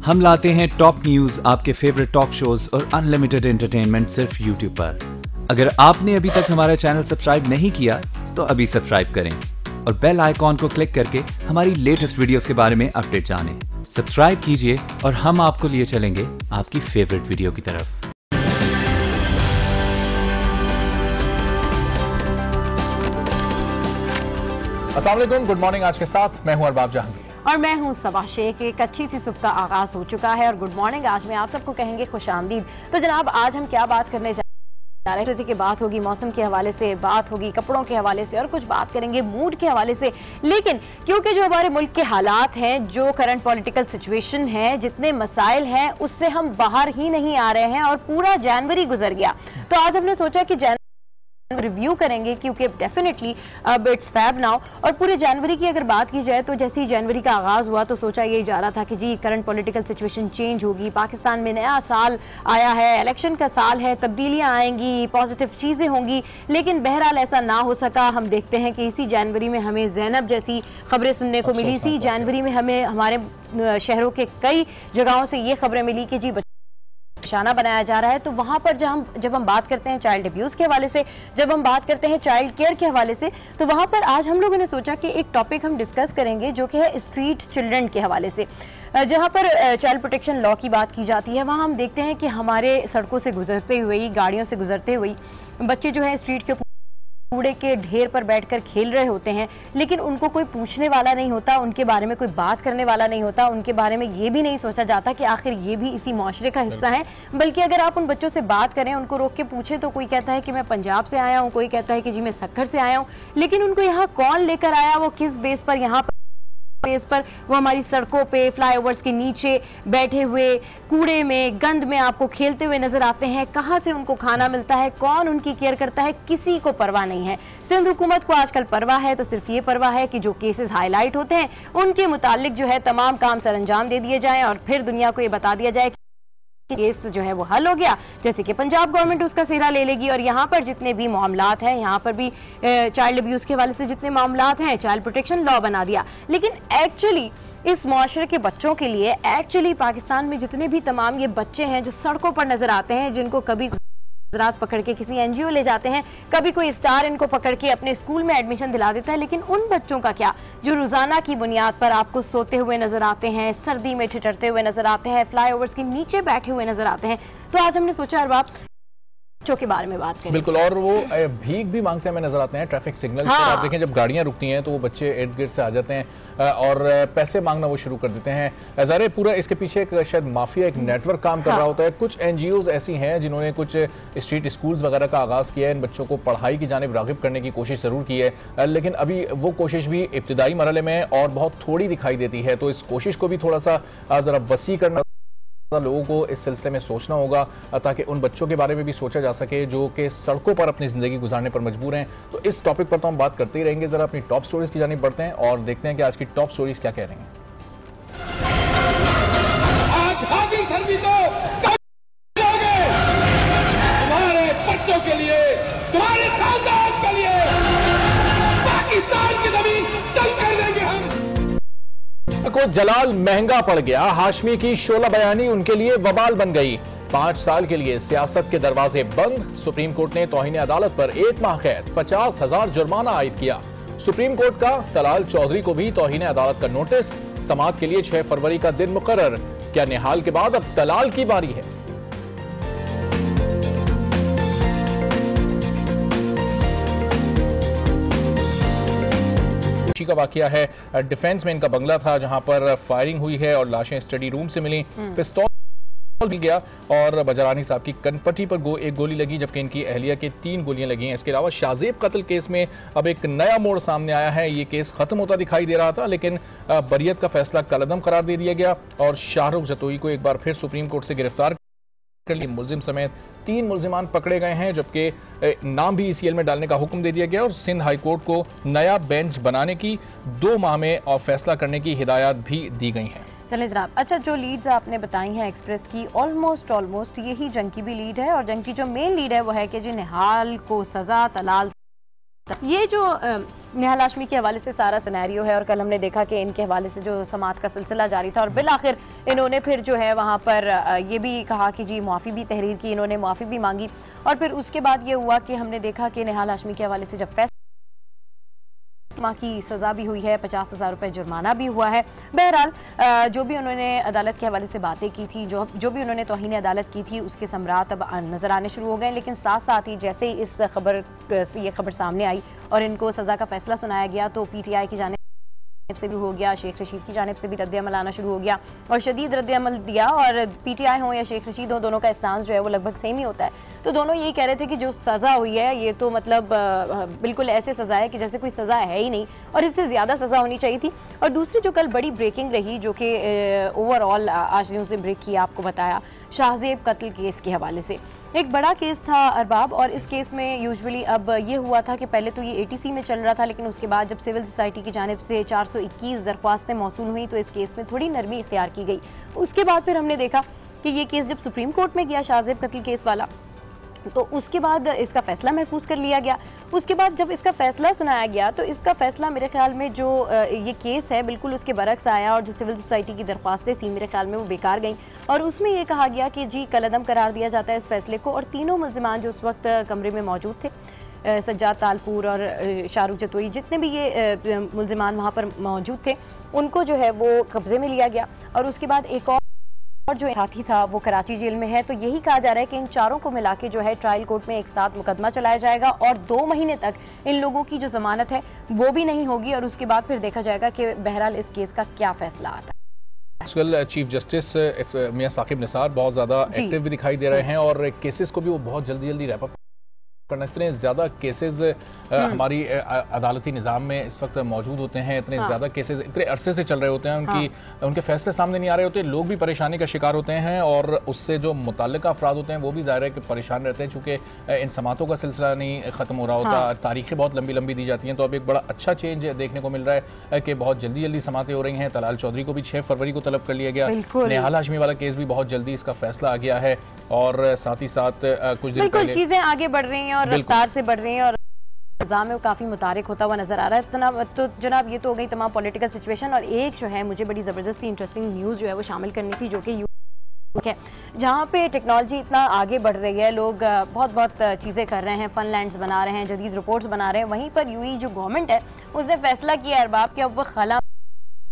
हम लाते हैं top news, आपके फेवरेट टॉक शोज और अनलिमिटेड एंटरटेनमेंट सिर्फ यूट्यूब पर। अगर आपने अभी तक हमारा चैनल सब्सक्राइब नहीं किया तो अभी सब्सक्राइब करें और बेल आइकॉन को क्लिक करके हमारी लेटेस्ट वीडियोस के बारे में अपडेट जानें। सब्सक्राइब कीजिए और हम आपको लिए चलेंगे आपकी फेवरेट वीडियो की तरफ। अस्सलाम वालेकुम, गुड मॉर्निंग। आज के साथ मैं हूं अरबाब जहांगीर और मैं हूं सबा शेख। एक अच्छी सी सुबह का आगाज हो चुका है और गुड मॉर्निंग आज में आप सबको कहेंगे खुशामदीद। तो जनाब, आज हम क्या बात करने जा रहे हैं? की बात होगी, मौसम के हवाले से बात होगी, कपड़ों के हवाले से और कुछ बात करेंगे मूड के हवाले से। लेकिन क्योंकि जो हमारे मुल्क के हालात हैं, जो करंट पॉलिटिकल सिचुएशन है, जितने मसाइल हैं, उससे हम बाहर ही नहीं आ रहे हैं और पूरा जनवरी गुजर गया। तो आज हमने सोचा कि रिव्यू करेंगे क्योंकि डेफिनेटली अब इट्स फैब नाउ। और पूरे जनवरी की अगर बात की जाए तो जैसे ही जनवरी का आगाज हुआ तो सोचा यही जा रहा था कि जी करंट पॉलिटिकल सिचुएशन चेंज होगी, पाकिस्तान में नया साल आया है, इलेक्शन का साल है, तब्दीलियां आएंगी, पॉजिटिव चीजें होंगी। लेकिन बहरहाल ऐसा ना हो सका। हम देखते हैं कि इसी जनवरी में हमें ज़ैनब जैसी खबरें सुनने को मिली। इसी जनवरी में हमें हमारे शहरों के कई जगहों से ये खबरें मिली कि जी निशाना बनाया जा रहा है। तो वहां पर जब हम बात करते हैं चाइल्ड अब्यूज के हवाले से, जब हम बात करते हैं चाइल्ड केयर के हवाले से, तो वहां पर आज हम लोगों ने सोचा कि एक टॉपिक हम डिस्कस करेंगे जो कि है स्ट्रीट चिल्ड्रन के हवाले से। जहां पर चाइल्ड प्रोटेक्शन लॉ की बात की जाती है, वहां हम देखते हैं कि हमारे सड़कों से गुजरते हुए, गाड़ियों से गुजरते हुए बच्चे जो है स्ट्रीट के कूड़े के ढेर पर बैठकर खेल रहे होते हैं, लेकिन उनको कोई पूछने वाला नहीं होता, उनके बारे में कोई बात करने वाला नहीं होता, उनके बारे में ये भी नहीं सोचा जाता कि आखिर ये भी इसी माशरे का हिस्सा है। बल्कि अगर आप उन बच्चों से बात करें, उनको रोक के पूछें, तो कोई कहता है कि मैं पंजाब से आया हूँ, कोई कहता है कि जी मैं सक्खर से आया हूँ। लेकिन उनको यहाँ कौन लेकर आया, वो किस बेस पर यहाँ पर वो हमारी सड़कों पे, फ्लाईओवर्स के नीचे बैठे हुए कूड़े में, गंद में आपको खेलते हुए नजर आते हैं। कहां से उनको खाना मिलता है, कौन उनकी केयर करता है, किसी को परवाह नहीं है। सिंध हुकूमत को आजकल परवाह है तो सिर्फ ये परवाह है कि जो केसेस हाईलाइट होते हैं उनके मुतालिक जो है तमाम काम सरअंजाम दे दिए जाएं और फिर दुनिया को ये बता दिया जाए केस जो है वो हल हो गया, जैसे कि पंजाब गवर्नमेंट उसका सिरा ले लेगी। और यहाँ पर जितने भी मामलात हैं, यहाँ पर भी चाइल्ड अब्यूज के हवाले से जितने मामलात हैं, चाइल्ड प्रोटेक्शन लॉ बना दिया। लेकिन एक्चुअली इस मुआशरे के बच्चों के लिए, एक्चुअली पाकिस्तान में जितने भी तमाम ये बच्चे हैं जो सड़कों पर नजर आते हैं, जिनको कभी रात पकड़ के किसी एनजीओ ले जाते हैं, कभी कोई स्टार इनको पकड़ के अपने स्कूल में एडमिशन दिला देता है, लेकिन उन बच्चों का क्या जो रोजाना की बुनियाद पर आपको सोते हुए नजर आते हैं, सर्दी में ठिठुरते हुए नजर आते हैं, फ्लाईओवर्स के नीचे बैठे हुए नजर आते हैं। तो आज हमने सोचा अरबाब बच्चों के बारे में बात करें। बिल्कुल, और वो भीख भी मांगते हैं नजर आते हैं ट्रैफिक सिग्नल पर। आप देखें जब गाड़ियां रुकती हैं तो वो बच्चे इर्द गिर्द से आ जाते हैं और पैसे मांगना वो शुरू कर देते हैं। ज़ाहिर पूरा इसके पीछे एक शायद माफिया, एक नेटवर्क काम कर रहा होता है। कुछ एनजीओज ऐसी हैं जिन्होंने कुछ स्ट्रीट स्कूल्स वगैरह का आगाज़ किया है, इन बच्चों को पढ़ाई की जानिब राग़िब करने की कोशिश ज़रूर की है, लेकिन अभी वो कोशिश भी इब्तिदाई मरहले में और बहुत थोड़ी दिखाई देती है। तो इस कोशिश को भी थोड़ा सा ज़रा वसी करना, लोगों को इस सिलसिले में सोचना होगा ताकि उन बच्चों के बारे में भी सोचा जा सके जो कि सड़कों पर अपनी जिंदगी गुजारने पर मजबूर हैं। तो इस टॉपिक पर तो हम बात करते ही रहेंगे। जरा अपनी टॉप स्टोरीज की जानिब बढ़ते हैं और देखते हैं कि आज की टॉप स्टोरीज क्या कह रही हैं। तुम्हारे बच्चों के लिए, तुम्हारे खानदान के लिए पाकिस्तान की जमीन तंग कर देंगे हम। को जलाल महंगा पड़ गया, हाशमी की शोला बयानी उनके लिए वबाल बन गई। 5 साल के लिए सियासत के दरवाजे बंद। सुप्रीम कोर्ट ने तौहीन अदालत पर 1 माह कैद, 50,000 जुर्माना आयद किया। सुप्रीम कोर्ट का तलाल चौधरी को भी तौहीन अदालत का नोटिस। समाअत के लिए 6 फरवरी का दिन मुकर्रर। क्या निहाल के बाद अब तलाल की बारी है? का वाकया है, डिफेंस में इनका बंगला था जहां पर फायरिंग हुई है और लाशें स्टडी रूम से मिली। पिस्तौल मिल गया और बजरानी साहब की कनपट्टी पर एक गोली लगी, जबकि इनकी अहलिया के 3 गोलियां लगी हैं। इसके अलावा शाहजेब कत्ल केस में अब एक नया मोड़ सामने आया है। ये केस खत्म होता दिखाई दे रहा था, लेकिन बरियत का फैसला कलअदम करार दे दिया गया और शाहरुख जतोई को एक बार फिर सुप्रीम कोर्ट से गिरफ्तार कर लिया। मुलजिम समेत 3 मुलजिमान पकड़े गए हैं, जबकि नाम भी ECL में डालने का हुक्म दे दिया गया और सिंध हाई कोर्ट को नया बेंच बनाने की 2 माह में और फैसला करने की हिदायत भी दी गई हैं। चले जनाब, अच्छा जो लीड्स आपने बताई हैं एक्सप्रेस की, ऑलमोस्ट यही जंग की भी लीड है और जंग की जो मेन लीड है वो है कि जी निहाल को सजा, तलाल ये जो नेहा हाशमी के हवाले से सारा सिनेरियो है, और कल हमने देखा कि इनके हवाले से जो समाअत का सिलसिला जारी था और बिल आखिर इन्होंने फिर जो है वहाँ पर ये भी कहा कि जी मुआफ़ी भी तहरीर की, इन्होंने मुआफ़ी भी मांगी, और फिर उसके बाद ये हुआ कि हमने देखा कि नेहा हाशमी के हवाले से जब फैसला की सज़ा भी हुई है, 50,000 रुपये जुर्माना भी हुआ है। बहरहाल जो भी उन्होंने अदालत के हवाले से बातें की थी, जो भी उन्होंने तौहीन अदालत की थी, उसके समरात अब नज़र आने शुरू हो गए। लेकिन साथ साथ ही जैसे ही इस ये खबर सामने आई और इनको सज़ा का फैसला सुनाया गया तो PTI की जानिब से भी हो गया, शेख रशीद की जानिब से भी रद्द-ए-अमल आना शुरू हो गया और शदीद रद्द-ए-अमल दिया। और PTI हो या शेख रशीद हो, दोनों का स्टांस जो है वो लगभग सेम ही होता है। तो दोनों यही कह रहे थे कि जो सज़ा हुई है ये तो मतलब बिल्कुल ऐसे सज़ा है कि जैसे कोई सज़ा है ही नहीं, और इससे ज़्यादा सज़ा होनी चाहिए थी। और दूसरी जो कल बड़ी ब्रेकिंग रही, जो कि ओवरऑल आज न्यूज़ ने ब्रेक किया, आपको बताया शाहजेब कत्ल केस के हवाले से। एक बड़ा केस था अरबाब, और इस केस में यूजुअली अब ये हुआ था कि पहले तो ये ATC में चल रहा था, लेकिन उसके बाद जब सिविल सोसाइटी की जानिब से 421 दरख्वास्तें मौसूल हुई तो इस केस में थोड़ी नरमी इख्तियार की गई। उसके बाद फिर हमने देखा कि ये केस जब सुप्रीम कोर्ट में गया, शाहजेब कत्ल केस वाला, तो उसके बाद इसका फैसला महफूज कर लिया गया। उसके बाद जब इसका फैसला सुनाया गया तो इसका फैसला मेरे ख्याल में जो ये केस है बिल्कुल उसके बरक्स आया, और जो सिविल सोसाइटी की दरख्वास्तें थी मेरे ख्याल में वो बेकार गई, और उसमें ये कहा गया कि जी कलअदम करार दिया जाता है इस फैसले को। और तीनों मुल्जिमान जो उस वक्त कमरे में मौजूद थे, सज्जाद तालपुर और शाहरुख जतोई, जितने भी ये मुल्जिमान वहाँ पर मौजूद थे, उनको जो है वो कब्जे में लिया गया। और उसके बाद एक और जो साथी था वो कराची जेल में है। तो यही कहा जा रहा है कि इन चारों को मिला के जो है ट्रायल कोर्ट में एक साथ मुकदमा चलाया जाएगा, और 2 महीने तक इन लोगों की जो जमानत है वो भी नहीं होगी, और उसके बाद फिर देखा जाएगा कि बहरहाल इस केस का क्या फैसला आता है। आजकल चीफ जस्टिस मियां साकिब निसार बहुत ज़्यादा एक्टिव भी दिखाई दे रहे हैं, और केसेस को भी वो बहुत जल्दी रैप अप करना। इतने ज़्यादा केसेस हमारी अदालती निज़ाम में इस वक्त मौजूद होते हैं, इतने ज़्यादा केसेस इतने अरसे से चल रहे होते हैं, उनके फैसले सामने नहीं आ रहे होते, लोग भी परेशानी का शिकार होते हैं, और उससे जो मुतल्लिका अफराद होते हैं वो भी ज़ाहिर है कि परेशान रहते हैं, चूँकि इन समातों का सिलसिला नहीं ख़त्म हो रहा होता। तारीखें बहुत लंबी लंबी दी जाती हैं। तो अब एक बड़ा अच्छा चेंज देखने को मिल रहा है कि बहुत जल्दी समातें हो रही हैं। तलाल चौधरी को भी 6 फरवरी को तलब कर लिया गया। नेहा हाशमी वाला केस भी बहुत जल्दी इसका फैसला आ गया है, और साथ ही साथ कुछ दिन पहले चीज़ें आगे बढ़ रही हैं और रफ्तार से बढ़ रही हैं, और निज़ाम में वो काफ़ी मुतारिक होता हुआ नजर आ रहा है। तो जनाब ये तो हो गई तमाम पॉलिटिकल सिचुएशन, और एक जो है मुझे बड़ी ज़बरदस्त इंटरेस्टिंग न्यूज़ जो है वो शामिल करनी थी, जो कि है जहाँ पे टेक्नोलॉजी इतना आगे बढ़ रही है, लोग बहुत चीज़ें कर रहे हैं, फन लैंड्स बना रहे हैं, जदीद रिपोर्ट्स बना रहे हैं। वहीं पर UAE जो गवर्नमेंट है उसने फैसला किया अरबाब कि अब वो खला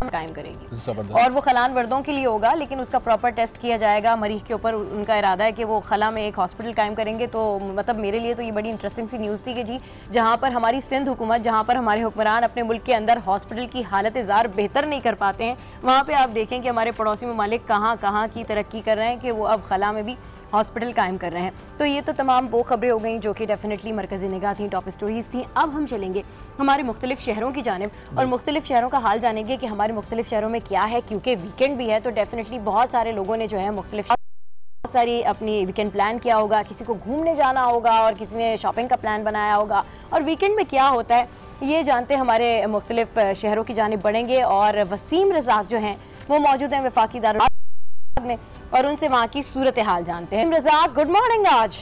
कायम करेगी, और वो खलान वर्दों के लिए होगा, लेकिन उसका प्रॉपर टेस्ट किया जाएगा मरीज के ऊपर। उनका इरादा है कि वो खला में एक हॉस्पिटल कायम करेंगे। तो मतलब मेरे लिए तो ये बड़ी इंटरेस्टिंग सी न्यूज़ थी कि जी जहाँ पर हमारी सिंध हुकूमत, जहाँ पर हमारे हुक्मरान अपने मुल्क के अंदर हॉस्पिटल की हालत ज़ार बेहतर नहीं कर पाते हैं, वहाँ पर आप देखें कि हमारे पड़ोसी ममालिक कहाँ की तरक्की कर रहे हैं कि वो अब खला में भी हॉस्पिटल कायम कर रहे हैं। तो ये तो तमाम वो खबरें हो गई जो कि डेफिनेटली मरकज़ी निगाह थी, टॉप स्टोरीज थी। अब हम चलेंगे हमारे मुख्तलिफ शहरों की जानिब और मुख्तलिफ शहरों का हाल जानेंगे कि हमारे मुख्तलिफ शहरों में क्या है, क्योंकि वीकेंड भी है। तो डेफिनेटली बहुत सारे लोगों ने जो है मुख्तलिफ सारी अपनी वीकेंड प्लान किया होगा, किसी को घूमने जाना होगा और किसी ने शॉपिंग का प्लान बनाया होगा। और वीकेंड में क्या होता है ये जानते हमारे मुख्तलिफ शहरों की जानिब बढ़ेंगे, और वसीम रज़ाक जो हैं वो मौजूद हैं वफाकी दारुल में, और उनसे वहाँ की सूरत हाल जानते हैं। Razzaq, good morning. आज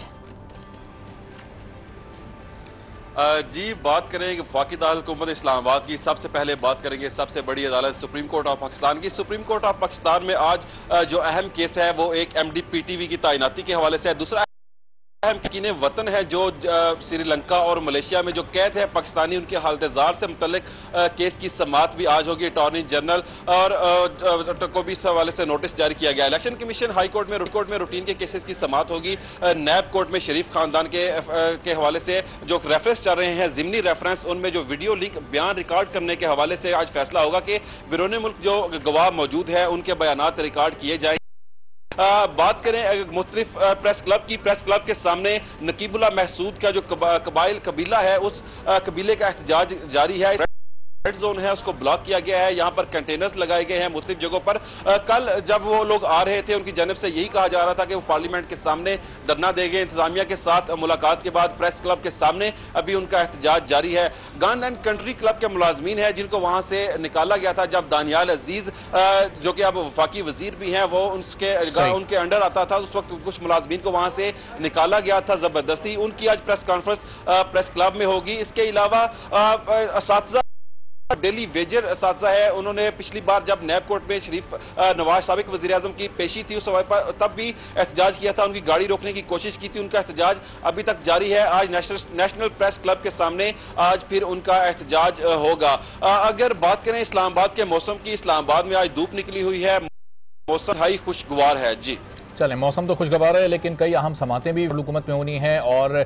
जी बात करेंगे वफाकी दारुल इस्लामाबाद की। सबसे पहले बात करेंगे सबसे बड़ी अदालत सुप्रीम कोर्ट ऑफ पाकिस्तान की। सुप्रीम कोर्ट ऑफ पाकिस्तान में आज जो अहम केस है वो एक MDPTV की तैनाती के हवाले से है। दूसरा अहम वतन है जो श्रीलंका और मलेशिया में जो कैद है पाकिस्तानी, उनके हालतजार से मुतल्लिक केस की समाअत भी आज होगी। अटॉर्नी जनरल और को भी इस हवाले से नोटिस जारी किया गया। इलेक्शन कमीशन हाई कोर्ट में रूटीन के केसेस की समाअत होगी। नैब कोर्ट में शरीफ खानदान के हवाले से जो रेफरेंस चल रहे हैं, जिमनी रेफरेंस, उनमें जो वीडियो लीक बयान रिकॉर्ड करने के हवाले से आज फैसला होगा कि बैरून मुल्क जो गवाह मौजूद है उनके बयानात रिकॉर्ड किए जाए। बात करें मुख्तलिफ प्रेस क्लब की। प्रेस क्लब के सामने नकीबुल्लाह महसूद का जो कबीला है उस कबीले का एहतजाज जारी है। रेड जोन है उसको ब्लॉक किया गया है। यहाँ पर कंटेनर्स लगाए गए हैं मुख्तलिफ जगहों पर। कल जब वो लोग आ रहे थे उनकी जानब से यही कहा जा रहा था कि वो पार्लियामेंट के सामने धरना देंगे। इंतजामिया के साथ मुलाकात के बाद प्रेस क्लब के सामने अभी उनका एहतजाज जारी है। गन एंड कंट्री क्लब के मुलाजमीन हैं जिनको वहां से निकाला गया था जब दानियाल अजीज जो कि अब वफाकी वजीर भी हैं वो उनके अंडर आता था, उस वक्त कुछ मुलाजमीन को वहां से निकाला गया था जबरदस्ती। उनकी आज प्रेस कॉन्फ्रेंस प्रेस क्लब में होगी। इसके अलावा असातिज़ा डेली वेजर असातिज़ा है, उन्होंने पिछली बार जब नैब कोर्ट में शरीफ नवाज साबिक वज़ीर-ए-आज़म की पेशी थी उस समय पर तब भी एहतजाज किया था, उनकी गाड़ी रोकने की कोशिश की थी। उनका एहतजाज अभी तक जारी है। आज नेशनल प्रेस क्लब के सामने आज फिर उनका एहतजाज होगा। अगर बात करें इस्लामाबाद के मौसम की, इस्लामाबाद में आज धूप निकली हुई है, मौसम हाई खुशगवार है। जी चलें, मौसम तो खुशगवार है लेकिन कई अहम समातें भी हुकूमत में होनी है और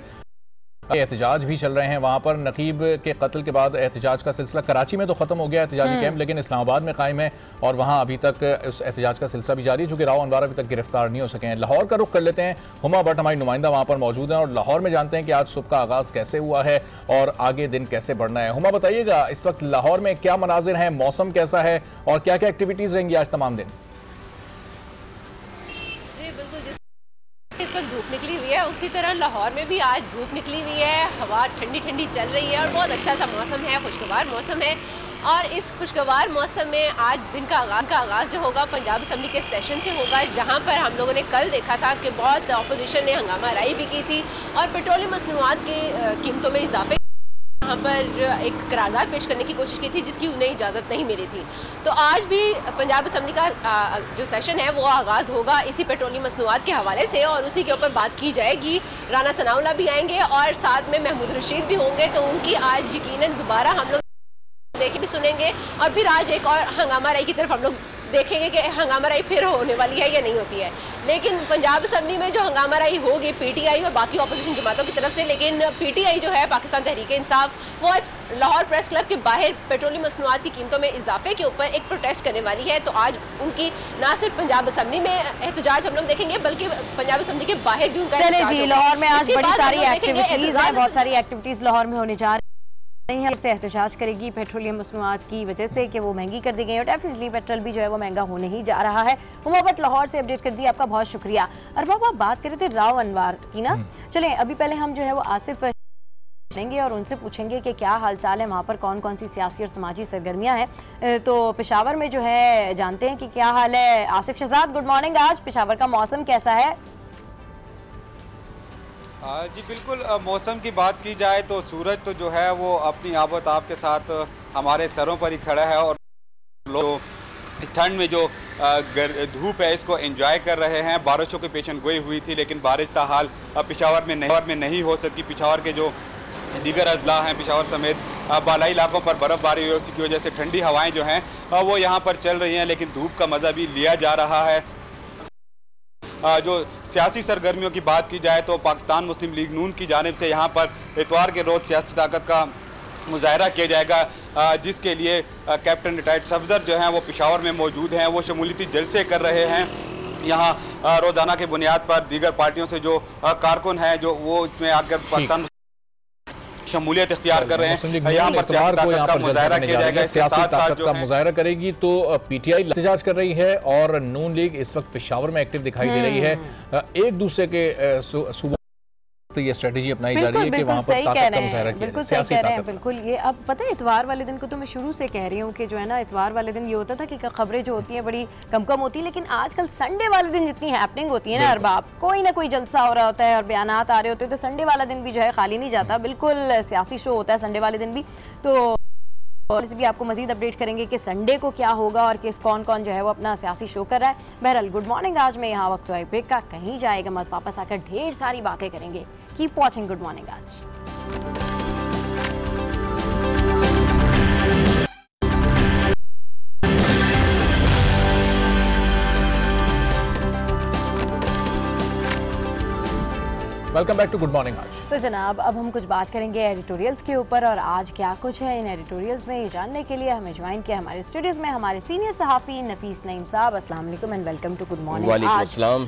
एहतजाज भी चल रहे हैं। वहाँ पर नकीब के कत्ल के बाद एहतजाज का सिलसिला कराची में तो ख़त्म हो गया एहतजाजी कैंप, लेकिन इस्लामाबाद में कायम है और वहाँ अभी तक उस एहतजाज का सिलसिला भी जारी है, चूँकि राव अनवर अभी तक गिरफ्तार नहीं हो सके हैं। लाहौर का रुख कर लेते हैं। हुमा भट्ट हमारी नुमाइंदा वहाँ पर मौजूद हैं और लाहौर में जानते हैं कि आज सुबह का आगाज़ कैसे हुआ है और आगे दिन कैसे बढ़ना है। हुमा बताइएगा, इस वक्त लाहौर में क्या मनाजिर हैं, मौसम कैसा है और क्या क्या एक्टिविटीज़ रहेंगी आज तमाम दिन? इस वक्त धूप निकली हुई है, उसी तरह लाहौर में भी आज धूप निकली हुई है, हवा ठंडी ठंडी चल रही है और बहुत अच्छा सा मौसम है, खुशगवार मौसम है। और इस खुशगवार मौसम में आज दिन का आगाज़ जो होगा पंजाब असम्बली के सेशन से होगा, जहां पर हम लोगों ने कल देखा था कि बहुत अपोजिशन ने हंगामा राई भी की थी और पेट्रोलियम मसनूआत के कीमतों में इजाफे यहाँ पर एक करारदाद पेश करने की कोशिश की थी जिसकी उन्हें इजाज़त नहीं मिली थी। तो आज भी पंजाब असम्बली का जो सेशन है वो आगाज़ होगा इसी पेट्रोलियम मसनूआत के हवाले से और उसी के ऊपर बात की जाएगी। राना सनाउल्लाह भी आएंगे और साथ में महमूद रशीद भी होंगे, तो उनकी आज यकीनन दोबारा हम लोग देखे भी सुनेंगे और फिर आज एक और हंगामा राई की तरफ हम लोग देखेंगे कि हंगामा राई फिर होने वाली है या नहीं होती है। लेकिन पंजाब असम्बली में जो हंगामा राई होगी पीटीआई और बाकी अपोजिशन जमातों की तरफ से, लेकिन पीटीआई जो है पाकिस्तान तहरीक इंसाफ वो आज लाहौर प्रेस क्लब के बाहर पेट्रोलियम मसनूआत की कीमतों में इजाफे के ऊपर एक प्रोटेस्ट करने वाली है। तो आज उनकी ना सिर्फ पंजाब असम्बली में एहतजाज हम लोग देखेंगे बल्कि पंजाब असम्बली के बाहर भी उनका एहतजाज होगा। लाहौर में आज बड़ी सारी एक्टिविटीज हैं, बहुत सारी एक्टिविटीज लाहौर में होने जा रही है। इससे एहतजाज करेगी पेट्रोलियम मसनूआत की वजह से कि वो महंगी कर दी गई और डेफिनेटली पेट्रोल भी जो है वो महंगा होने ही जा रहा है। हुमा भट्ट लाहौर से अपडेट कर दी, आपका बहुत शुक्रिया। और बाबा बात कर रहे थे राव अनवर की ना, चलें अभी पहले हम जो है वो आसिफ लेंगे और उनसे पूछेंगे कि क्या हालचाल है, वहाँ पर कौन कौन सी सियासी और समाजी सरगर्मियाँ हैं। तो पेशावर में जो है जानते हैं कि क्या हाल है। Asif Shahzad, good morning. आज पेशावर का मौसम कैसा है? जी बिल्कुल, मौसम की बात की जाए तो सूरज तो जो है वो अपनी आबोताब के साथ हमारे सरों पर ही खड़ा है और लोग इस ठंड में जो धूप है इसको एंजॉय कर रहे हैं। बारिशों की पेशन गोई हुई थी लेकिन बारिश ताहाल पेशावर में नहीं हो सकी। पेशावर के जो दीगर अजला हैं, पेशावर समेत बालाई इलाकों पर बर्फ़बारी हुई, उसकी वजह से ठंडी हवाएं जो हैं वो यहाँ पर चल रही हैं, लेकिन धूप का मज़ा भी लिया जा रहा है। जो सियासी सरगर्मियों की बात की जाए तो पाकिस्तान मुस्लिम लीग नून की जानिब से यहाँ पर इतवार के रोज़ सियासी ताकत का मुजाहरा किया जाएगा, जिसके लिए कैप्टन रिटायर्ड सफदर जो हैं वो पेशावर में मौजूद हैं। वो शमूलियती जलसे कर रहे हैं। यहाँ रोज़ाना की बुनियाद पर दीगर पार्टियों से जो कारकुन हैं जो वो इसमें आकर पाकिस्तान शमूलियत इख्तियार कर रहे हैं। यहाँ पर सियासी ताकत का मुजाहरा किया जाएगा। इसके साथ साथ जो मुजाहरा करेगी तो पीटीआई एहतजाज कर रही है और नून लीग इस वक्त पेशावर में एक्टिव दिखाई दे रही है। एक दूसरे के सूबों तो ये स्ट्रेटेजी अपनाई जा रही है कि वहाँ पर ताकत का मुजाहरा किया जाए, सियासी ताकत। बिल्कुल, ये अब पता है इतवार वाले दिन को तो मैं शुरू से कह रही हूँ कि जो है ना इतवार वाले दिन ये होता था कि खबरें जो होती हैं बड़ी कम होती हैं, लेकिन आजकल संडे वाले दिन जितनी हैपनिंग होती है ना अरबाब, कोई ना कोई जलसा हो रहा होता है और बयानात आ रहे होते हैं, तो संडे वाला दिन भी जो है खाली नहीं जाता। बिल्कुल सियासी शो होता है संडे वाले दिन भी। तो और इस भी आपको मजीद अपडेट करेंगे कि संडे को क्या होगा और किस कौन कौन जो है वो अपना सियासी शो कर रहा है। बहरहाल गुड मॉर्निंग, आज में यहाँ वक्त हुआ ब्रेक का, कहीं जाएगा मत, वापस आकर ढेर सारी बातें करेंगे। कीप वॉचिंग गुड मॉर्निंग आज। Welcome back to good morning आज। तो जनाब अब हम कुछ बात करेंगे एडिटोरियल्स के ऊपर और आज क्या कुछ है इन एडिटोरियल्स में, ये जानने के लिए हमें ज्वाइन किया हमारे स्टूडियोज में हमारे सीनियर सहाफ़ी नफीस नईम साहब। अस्सलाम वालेकुम and welcome to good morning. वालेकुम अस्सलाम।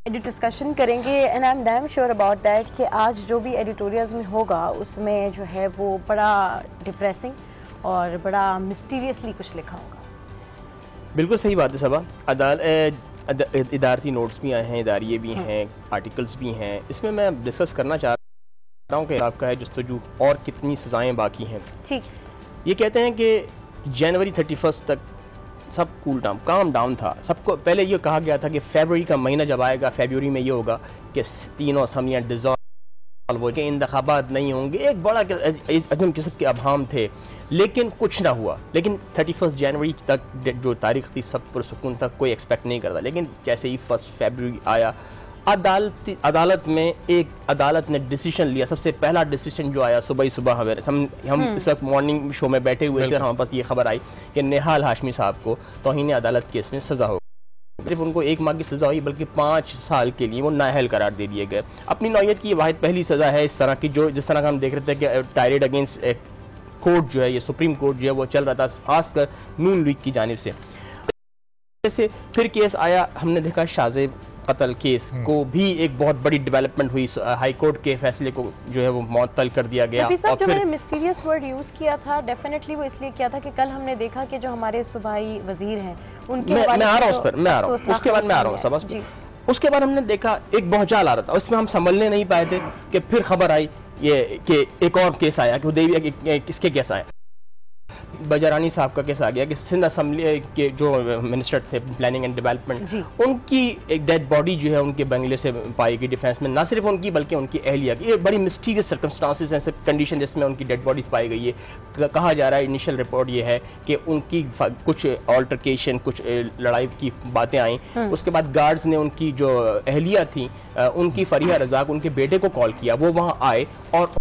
डिस्कशन करेंगे and I am damn sure about that कि आज जो भी एडिटोरियल्स में होगा उसमें जो है वो बड़ा डिप्रेसिंग और बड़ा मिस्टीरियसली कुछ लिखा होगा। बिल्कुल सही बात है सबा। इदारती नोट्स भी आए हैं, इदारिये भी हैं, आर्टिकल्स भी हैं। इसमें मैं डिस्कस करना चाह रहा हूँ कि आपका है जस्तजू और कितनी सज़ाएँ बाकी हैं। ठीक, ये कहते हैं कि जनवरी 31 तक सब कूल डाउन, काम डाउन था। सबको पहले ये कहा गया था कि फरवरी का महीना जब आएगा, फरवरी में ये होगा कि तीनों असम्बलियाँ डिज़ॉल्व हो के इंतखाबात नहीं होंगे। एक बड़ा अजम किस्म के अभाम थे, लेकिन कुछ ना हुआ। लेकिन 31 जनवरी तक जो तारीख थी सब पुरसुकून तक, कोई एक्सपेक्ट नहीं करता। लेकिन जैसे ही 1 फरवरी आया, अदालत ने डिसीजन लिया। सबसे पहला डिसीजन जो आया सुबह हम इस वक्त मॉर्निंग शो में बैठे हुए थे और हमारे पास ये खबर आई कि नेहाल हाशमी साहब को तौहीन अदालत केस में सज़ा हो। सिर्फ उनको 1 माह की सज़ा हुई, बल्कि 5 साल के लिए वो नाअहल करार दे दिए गए। अपनी नौयत की वाहिद पहली सज़ा है इस तरह की, जो जिस तरह का हम देख रहे थे कि टायरेड अगेंस्ट कोर्ट जो है, ये सुप्रीम कोर्ट जो है वो चल रहा था, खासकर नून लीग की जानिब से। जैसे फिर केस आया, हमने देखा शाहजेब कत्ल केस को भी एक बहुत बड़ी डेवलपमेंट हुई। हाई कोर्ट के फैसले को जो है वो मुअत्तल कर दिया गया। और जो मैंने मिस्टीरियस वर्ड यूज किया था, डेफिनेटली वो इसलिए किया था कि कल हमने देखा कि जो हमारे सूबाई वजीर हैं उनके मैं आ रहा हूँ उस पर, मैं आ रहा हूँ उसके बाद मैं आ रहा हूँ सब। उसके बाद हमने देखा एक भौचाल आ रहा था, उसमें हम संभलने नहीं पाए थे कि फिर खबर आई ये कि एक और केस आया कि उदयविया किसके केस आया, बजारानी साहब का केस आ गया कि सिंध असम्बली के जो मिनिस्टर थे प्लानिंग एंड डेवलपमेंट, उनकी एक डेड बॉडी जो है उनके बंगले से पाई गई डिफेंस में। ना सिर्फ उनकी बल्कि उनकी अहलिया की। ये बड़ी मिस्टीरियस सर्कमस्टांसेस हैं, सब कंडीशन जिसमें उनकी डेड बॉडी पाई गई है। कहा जा रहा है, इनिशियल रिपोर्ट ये है कि उनकी कुछ ऑल्टरकेशन, कुछ लड़ाई की बातें आई। उसके बाद गार्ड्स ने उनकी जो अहलिया थी उनकी फरीहा रजाक, उनके बेटे को कॉल किया, वो वहाँ आए और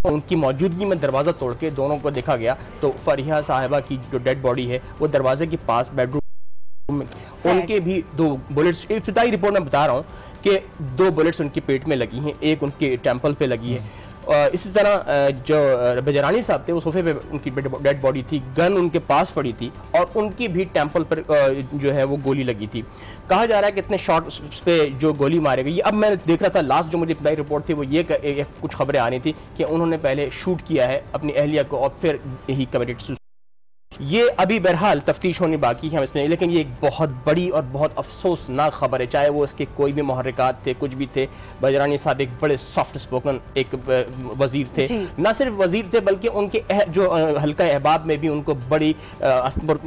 उनकी मौजूदगी में दरवाज़ा तोड़ के दोनों को देखा गया। तो फरीहा साहिबा की जो डेड बॉडी है वो दरवाजे के पास बेडरूम में, उनके भी 2 बुलेट्स, इब्तिदाई रिपोर्ट में बता रहा हूँ कि 2 बुलेट्स उनके पेट में लगी हैं, एक उनके टेम्पल पे लगी है। इसी तरह जो बजरानी साहब थे, वो सोफे पे उनकी डेड बॉडी थी, गन उनके पास पड़ी थी और उनकी भी टेम्पल पर जो है वो गोली लगी थी। कहा जा रहा है कि इतने शॉट्स पे जो गोली मारे गई। अब मैं देख रहा था लास्ट जो मुझे इब्तिदाई रिपोर्ट थी वो ये कुछ खबरें आ रही थी कि उन्होंने पहले शूट किया है अपनी अहलिया को और फिर यही कमिटेड सुसाइड। ये अभी बहरहाल तफ्तीश होनी बाकी है इसमें, लेकिन ये एक बहुत बड़ी और बहुत अफसोसनाक खबर है। चाहे वो इसके कोई भी मुहर्रिकात थे, कुछ भी थे, बजरानी साहब एक बड़े सॉफ्ट स्पोकन एक वजीर थे। ना सिर्फ वजीर थे बल्कि उनके जो हल्का अहबाब में भी उनको बड़ी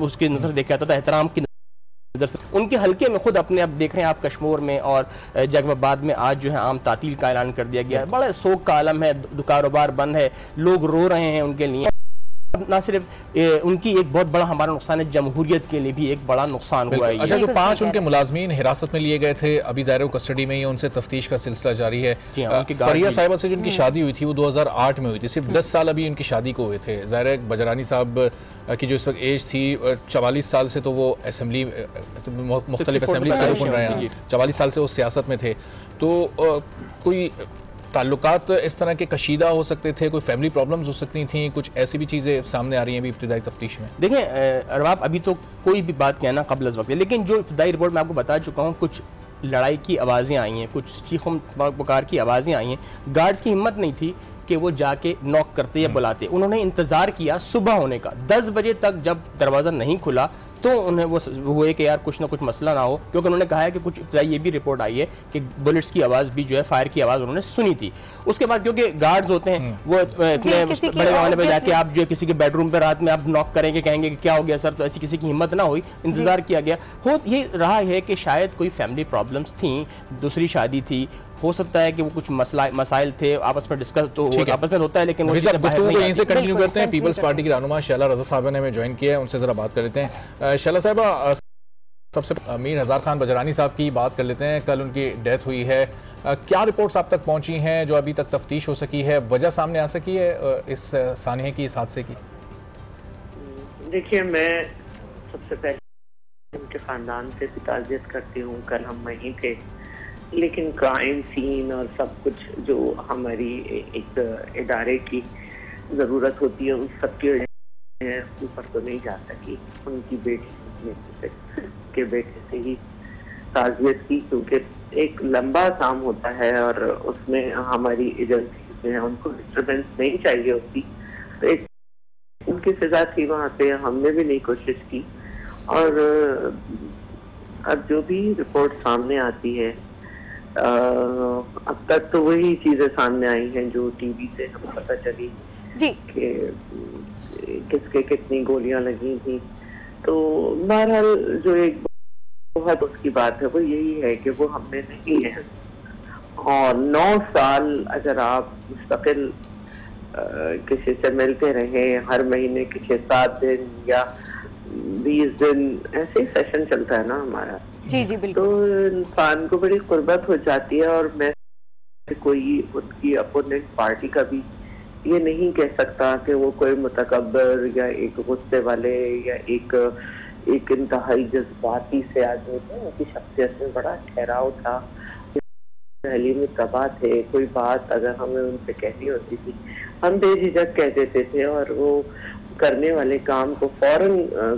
उसकी नज़र देखा जाता था, एहतराम की नज़र से। उनके हल्के में खुद अपने अब देख रहे हैं आप कश्मीर में और जगबाबाद में आज जो है आम तातील का ऐलान कर दिया गया है। बड़ा शोक का आलम है, कारोबार बंद है, लोग रो रहे हैं उनके लिए। ना सिर्फ उनकी एक बहुत बड़ा हमारा नुकसान है, जमहूरियत के लिए भी एक बड़ा नुकसान हुआ है। अच्छा, जो 5 उनके मुलाजमीन हिरासत में लिए गए थे, अभी ज़ाहिर कस्टडी में ही, उनसे तफ्तीश का सिलसिला जारी है। फरिया साहिबा से जो उनकी शादी हुई थी वो 2008 में हुई थी, सिर्फ 10 साल अभी उनकी शादी को हुए थे। ज़ाहिर बजरानी साहब की जो इस वक्त एज थी 44 साल से, तो वो असेंबली मुख्तलिफ असेंबलीज के रुकन रहे हैं, 44 साल से वो सियासत में थे। तो कोई ताल्लुकात इस तरह के कशीदा हो सकते थे, कोई फैमिली प्रॉब्लम्स हो सकती थी, कुछ ऐसी भी चीज़ें सामने आ रही हैं अभी इब्तिदाई तफ्तीश में। देखिए अरबाब, अभी तो कोई भी बात कहना कबल अज़ वक्त है, लेकिन जो इब्तिदाई रिपोर्ट मैं आपको बता चुका हूँ, कुछ लड़ाई की आवाज़ें आई हैं, कुछ चीखों पुकार की आवाज़ें आई हैं। गार्ड्स की हिम्मत नहीं थी कि वो जाके नॉक करते या बुलाते, उन्होंने इंतज़ार किया सुबह होने का। 10 बजे तक जब दरवाज़ा नहीं खुला तो उन्हें वो हुए कि यार कुछ ना कुछ मसला ना हो, क्योंकि उन्होंने कहा है कि कुछ ये भी रिपोर्ट आई है कि बुलेट्स की आवाज़ भी जो है, फायर की आवाज़ उन्होंने सुनी थी। उसके बाद क्योंकि गार्ड्स होते हैं वो इतने बड़े पैमाने पर जाके आप जो किसी के बेडरूम पे रात में आप नॉक करेंगे, कहेंगे कि क्या हो गया सर, तो ऐसी किसी की हिम्मत ना हुई, इंतज़ार किया गया। हो ये रहा है कि शायद कोई फैमिली प्रॉब्लम्स थी, दूसरी शादी थी, हो सकता है कि वो कुछ मसाइल थे, आपस में डिस्कस तो आपस में होता है, लेकिन वो यहीं से कंटिन्यू करते हैं। पीपल्स पार्टी की रहनुमा शैला रजा साहबा ने हमें ज्वाइन किया है, उनसे जरा बात कर लेते हैं। शैला साहबा, सबसे मीर हज़ार खान बजरानी साहब की बात कर लेते हैं। कल उनकी डेथ हुई है, क्या रिपोर्ट्स आप तक पहुंची हैं जो अभी तक तफ्तीश हो सकी है, वजह सामने आ सकी है इस सानिया की, इस हादसे की? देखिए, मैं सबसे पहले उनके ख़ानदान से ताज़ियत करती हूँ। कल हम वहीं थे, लेकिन क्राइम सीन और सब कुछ जो हमारी एक इदारे की ज़रूरत होती है उस सब के ऊपर तो नहीं जा सकी। उनकी बेटी के बेटे से ही ताज़ियत की, क्योंकि एक लंबा काम होता है और उसमें हमारी एजेंसी जो है उनको डिस्टर्बेंस नहीं चाहिए होती। तो एक की सजा थी वहाँ पे, हमने भी नहीं कोशिश की। और अब जो भी रिपोर्ट सामने आती है, अब तक तो वही चीजें सामने आई हैं जो टीवी से हमें पता चली जी कि किसके कितनी गोलियां लगी थी। तो बहरहाल जो एक बहुत उसकी बात है वो यही है कि वो हमने नहीं है। और 9 साल अगर आप मुस्तकिल किसी से मिलते रहे, हर महीने के 6-7 दिन या 20 दिन ऐसे ही सेशन चलता है ना हमारा, जी जी बिल्कुल, तो इंसान को बड़ी कुर्बत हो जाती है। और मैं कोई उनकी अपोनेंट पार्टी का भी ये नहीं कह सकता कि वो कोई मुतकब्बर या एक गुस्से वाले या एक इंतहाई जज्बाती से आदमी थे। उनकी शख्सियत में बड़ा ठहराव था, पहली में तबाह थे। कोई बात अगर हमें उनसे कहनी होती थी हम बेझिझक कह देते थे और वो करने वाले काम को फौरन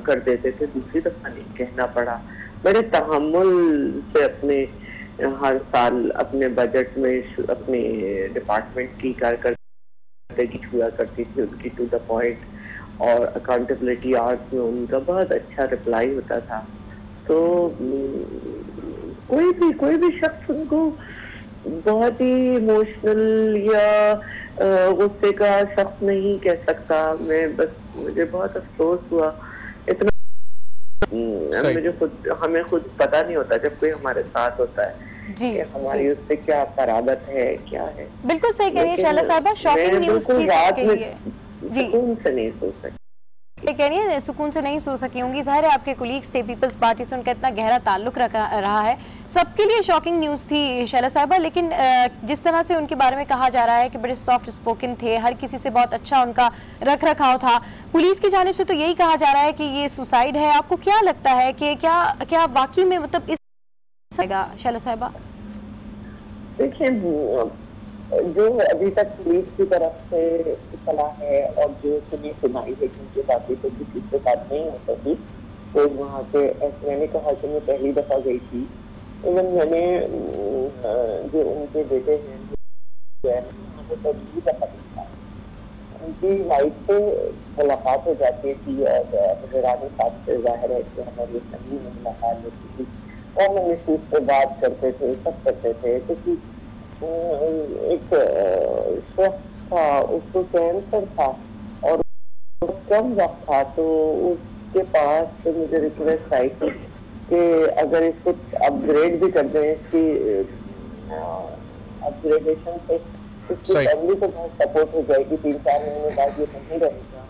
कर देते थे, दूसरी दफा नहीं कहना पड़ा। बड़े तहम्मुल से अपने हर साल अपने बजट में अपने डिपार्टमेंट की कारकर्दगी हुआ करती थी उनकी, टू द पॉइंट। और अकाउंटेबिलिटी आवर्स में उनका बहुत अच्छा रिप्लाई होता था। तो कोई भी शख्स उनको बहुत ही इमोशनल या गुस्से का शख्स नहीं कह सकता। मैं बस, मुझे बहुत अफसोस हुआ इतना, हमें खुद पता नहीं होता जब कोई हमारे साथ होता है जी, कि हमारी उससे क्या कराबत है, क्या है। बिल्कुल सही कह रही है शैला साहिबा, शॉकिंग न्यूज़ थी सबके लिए। जी, सुकून से नहीं सोच सकती, कह रही है सुकून से नहीं सो सकी होंगी। ज़ाहिर है आपके कुलीग्स थे, पीपल्स पार्टी से उनका इतना गहरा ताल्लुक रहा है, सबके लिए शॉकिंग न्यूज़ थी शैला साहिबा। लेकिन जिस तरह से उनके बारे में कहा जा रहा है कि बड़े सॉफ्ट स्पोकन थे, हर किसी से बहुत अच्छा उनका रख रखाव था, पुलिस की जानिब से तो यही कहा जा रहा है कि ये सुसाइड है। आपको क्या लगता है कि क्या वाकई में मतलब इस शैला साहिबा? देखिए, जो अभी तक पुलिस की तरफ से सलाह है और जो सुनाई है क्योंकि बाकी तो किसी से बात नहीं हो सकी, तो वहाँ से मैंने कहा कि मैं पहली दफा गई थी। इवन मैंने जो उनके बेटे हैं वहाँ पे पहली दफा देखा, उनकी वाइफ से मुलाकात हो जाती थी और हैरानी साथ से जाहिर है कि हमारी फैमिली में मुलाकात होती थी और हम इस चीज पे बात करते थे, सब करते थे। क्योंकि एक शख्स था, उसको कैंसर था और कम वक्त था, तो उसके पास से मुझे रिक्वेस्ट आई थी कि अगर इसको अपग्रेड भी कर दें, इसकी अपग्रेडेशन से इसकी फैमिली को बहुत सपोर्ट हो जाएगी, 3-4 महीने बाद ये नहीं रहेगा।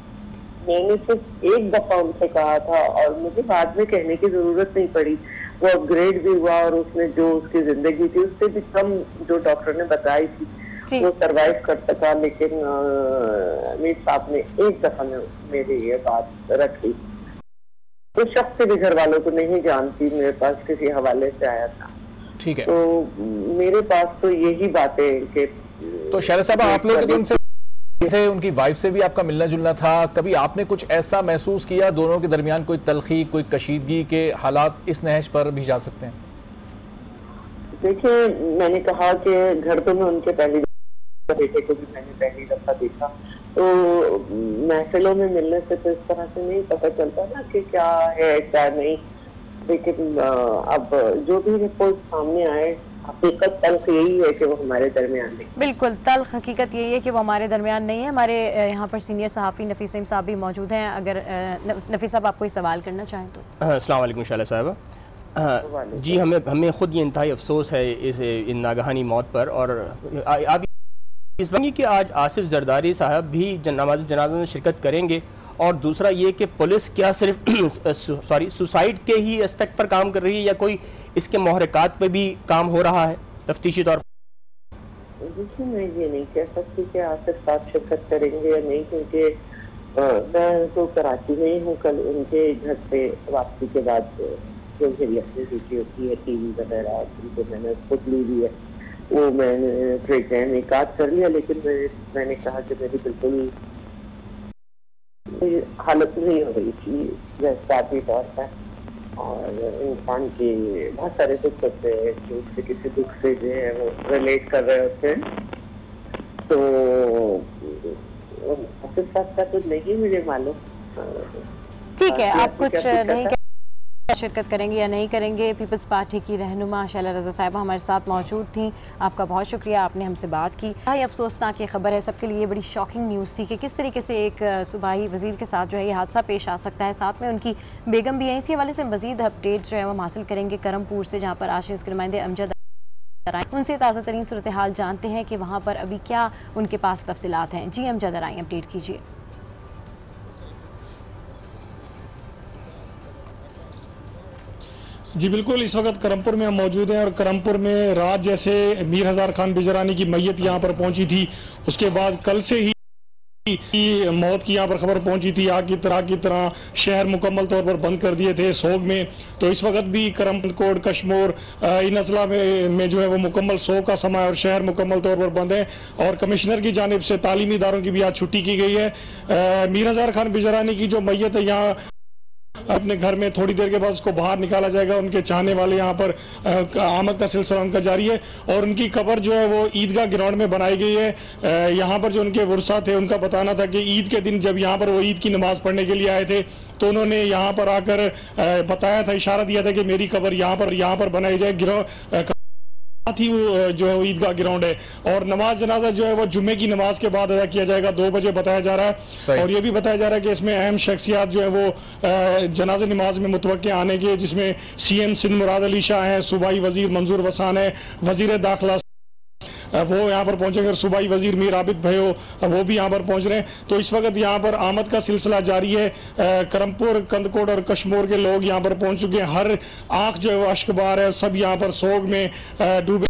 मैंने सिर्फ एक दफा उनसे कहा था और मुझे बाद में कहने की जरूरत नहीं पड़ी। वो अपग्रेड भी हुआ और उसने जो उसकी जिंदगी थी उससे भी कम जो डॉक्टर ने बताई थी वो सरवाइव कर सका। लेकिन मीर साहब ने एक दफा में मेरी ये बात रखी। उस शख्स से भी घर वालों को नहीं जानती, मेरे पास किसी हवाले से आया था। ठीक है, तो मेरे पास तो यही बातें कि तो शैला साहब आप लोग उनसे थे, उनकी वाइफ से भी आपका मिलना जुलना था, कभी आपने कुछ ऐसा महसूस किया दोनों के दरमियान कोई तलखी, कोई कशीदगी के हालात इस नहज पर भी जा सकते हैं? देखिए, मैंने कहा कि घर तो मैं उनके बेटे को भी मैंने पहली दफा देखा, तो महफिलों में मिलने से तो इस तरह से नहीं पता चलता ना कि क्या है क्या नहीं। लेकिन अब जो भी रिपोर्ट सामने आए, हकीकत तल्ख यही है कि वो हमारे दरमियान नहीं। बिल्कुल तल्ख हकीकत यही है कि वो हमारे दरमियान नहीं है। हमारे यहाँ पर सीनियर सहाफ़ी नफीस सईम साहब भी मौजूद हैं, अगर नफीस साहब आप कोई सवाल करना चाहें तो। अस्सलाम वालेकुम शैला साहिबा। जी, हमें ख़ुद ये इंतहाई अफसोस है इन नागहानी मौत पर। और आप इस बात कि आज आसिफ जरदारी साहब भी नमाज़ जनाज़ा में शिरकत करेंगे, और दूसरा ये कि पुलिस क्या सिर्फ सुसाइड के ही एस्पेक्ट पर काम कर रही है या कोई इसके महरकात पे भी काम हो रहा है तफ्तीशी तौर पर? देखिए, मैं ये नहीं कह सकती कि आसिफ साहब शिरकत करेंगे या नहीं, क्योंकि मैं तो कराची में ही हूँ। कल उनके घर से वापसी के बाद जो मेरी अपनी ड्यूटी होती है टीवी वगैरह उनको मैंने खुद ली हुई है, वो मैंने प्रोग्राम एक आध कर लिया। लेकिन मैंने कहा कि मेरी बिल्कुल हालत नहीं हो रही थी जज्बाती तौर पर, और इंसान के बहुत सारे दुख होते हैं कि उससे किसी दुख से जो है वो रिलेट कर रहे होते हैं। तो आसिफ साहब का तो नहीं मुझे मालूम। ठीक है, आप कुछ क्या नहीं शिरकत करेंगे या नहीं करेंगे। पीपल्स पार्टी की रहनुमा शैला रज़ा साहिबा हमारे साथ मौजूद थी, आपका बहुत शुक्रिया, आपने हमसे बात की। भाई अफसोसनाक ये खबर है, सबके लिए बड़ी शॉकिंग न्यूज़ थी कि किस तरीके से एक सूबाई वज़ीर के साथ जो है ये हादसा पेश आ सकता है। साथ में उनकी बेगम भी है। इसी हवाले से मज़ीद अपडेट जो है वो हासिल करेंगे करमपुर से, जहाँ पर आशीष के नुमाइंदे अमजद उनसे ताज़ा तरीन सूरत हाल जानते हैं कि वहाँ पर अभी क्या उनके पास तफसीलात हैं। जी अमजद आए अपडेट कीजिए। जी बिल्कुल, इस वक्त करमपुर में हम मौजूद हैं और करमपुर में रात जैसे मीर हज़ार खान बिजरानी की मैयत यहाँ पर पहुंची थी, उसके बाद कल से ही मौत की यहाँ पर खबर पहुंची थी। आग की तरह शहर मुकम्मल तौर पर बंद कर दिए थे सोग में। तो इस वक्त भी करमकोट कश्मोर इन अजला में जो है वो मुकम्मल सोग का समय और शहर मुकम्मल तौर पर बंद है। और कमिश्नर की जानिब से तालीमी इदारों की भी आज छुट्टी की गई है। मीर हज़ार खान बिजरानी की जो मैयत है यहाँ अपने घर में थोड़ी देर के बाद उसको बाहर निकाला जाएगा। उनके चाहने वाले यहाँ पर आमद का सिलसिला उनका जारी है और उनकी कब्र जो है वो ईदगाह ग्राउंड में बनाई गई है। यहाँ पर जो उनके वर्सा थे उनका बताना था कि ईद के दिन जब यहाँ पर वो ईद की नमाज पढ़ने के लिए आए थे तो उन्होंने यहाँ पर आकर बताया था, इशारा दिया था कि मेरी कब्र यहाँ पर बनाई जाए। ही वो जो है ईदगाह ग्राउंड है और नमाज जनाजा जो है वो जुम्मे की नमाज के बाद अदा किया जाएगा 2 बजे बताया जा रहा है। और ये भी बताया जा रहा है कि इसमें अहम शख्सियात जो है वो जनाजा नमाज में मुतवक्के आने के, जिसमें सीएम सिंध मुराद अली शाह हैं, सूबाई वजीर मंजूर वसान है, वजीर दाखिला वो यहाँ पर पहुंचेंगे और सूबाई वजीर मीर आबिद भयो वो भी यहाँ पर पहुंच रहे हैं। तो इस वक्त यहाँ पर आमद का सिलसिला जारी है। करमपुर, कंदकोट और कश्मीर के लोग यहाँ पर पहुंच चुके हैं। हर आंख जो है वो अश्कबार है, सब यहाँ पर सोग में डूबे।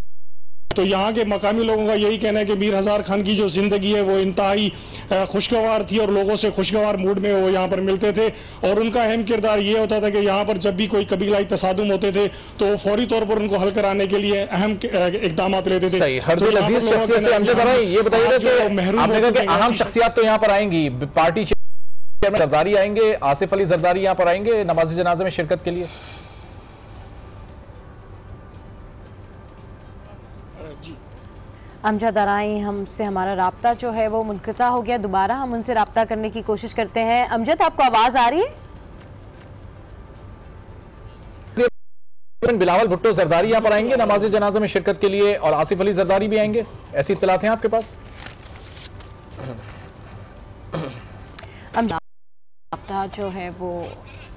तो यहाँ के मकामी लोगों का यही कहना है कि मीर हज़ार खान की जो जिंदगी है वो इंतहाई खुशगवार थी और लोगों से खुशगवार मूड में वो यहाँ पर मिलते थे। और उनका अहम किरदार ये होता था कि यहाँ पर जब भी कोई कबीलाई तसादुम होते थे तो फौरी तौर पर उनको हल कराने के लिए अहम इकदाम लेते थे। ये बताइए, अहम शख्सियात तो यहाँ पर आएंगी, पार्टी चेयरमैन जरदारी आएंगे, आसिफ अली जरदारी यहाँ पर आएंगे नमाज जनाजा में शिरकत के लिए। अमजद आराई हमसे हमारा राब्ता जो है वो मुनक़ता हो गया, दोबारा हम उनसे राब्ता करने की कोशिश करते हैं। अमजद, आपको आवाज आ रही है? बिलावल भुट्टो जरदारी यहाँ पर आएंगे नमाज जनाजा में शिरकत के लिए और आसिफ अली जरदारी भी आएंगे, ऐसी इत्तलात हैं आपके पास? राब्ता जो है वो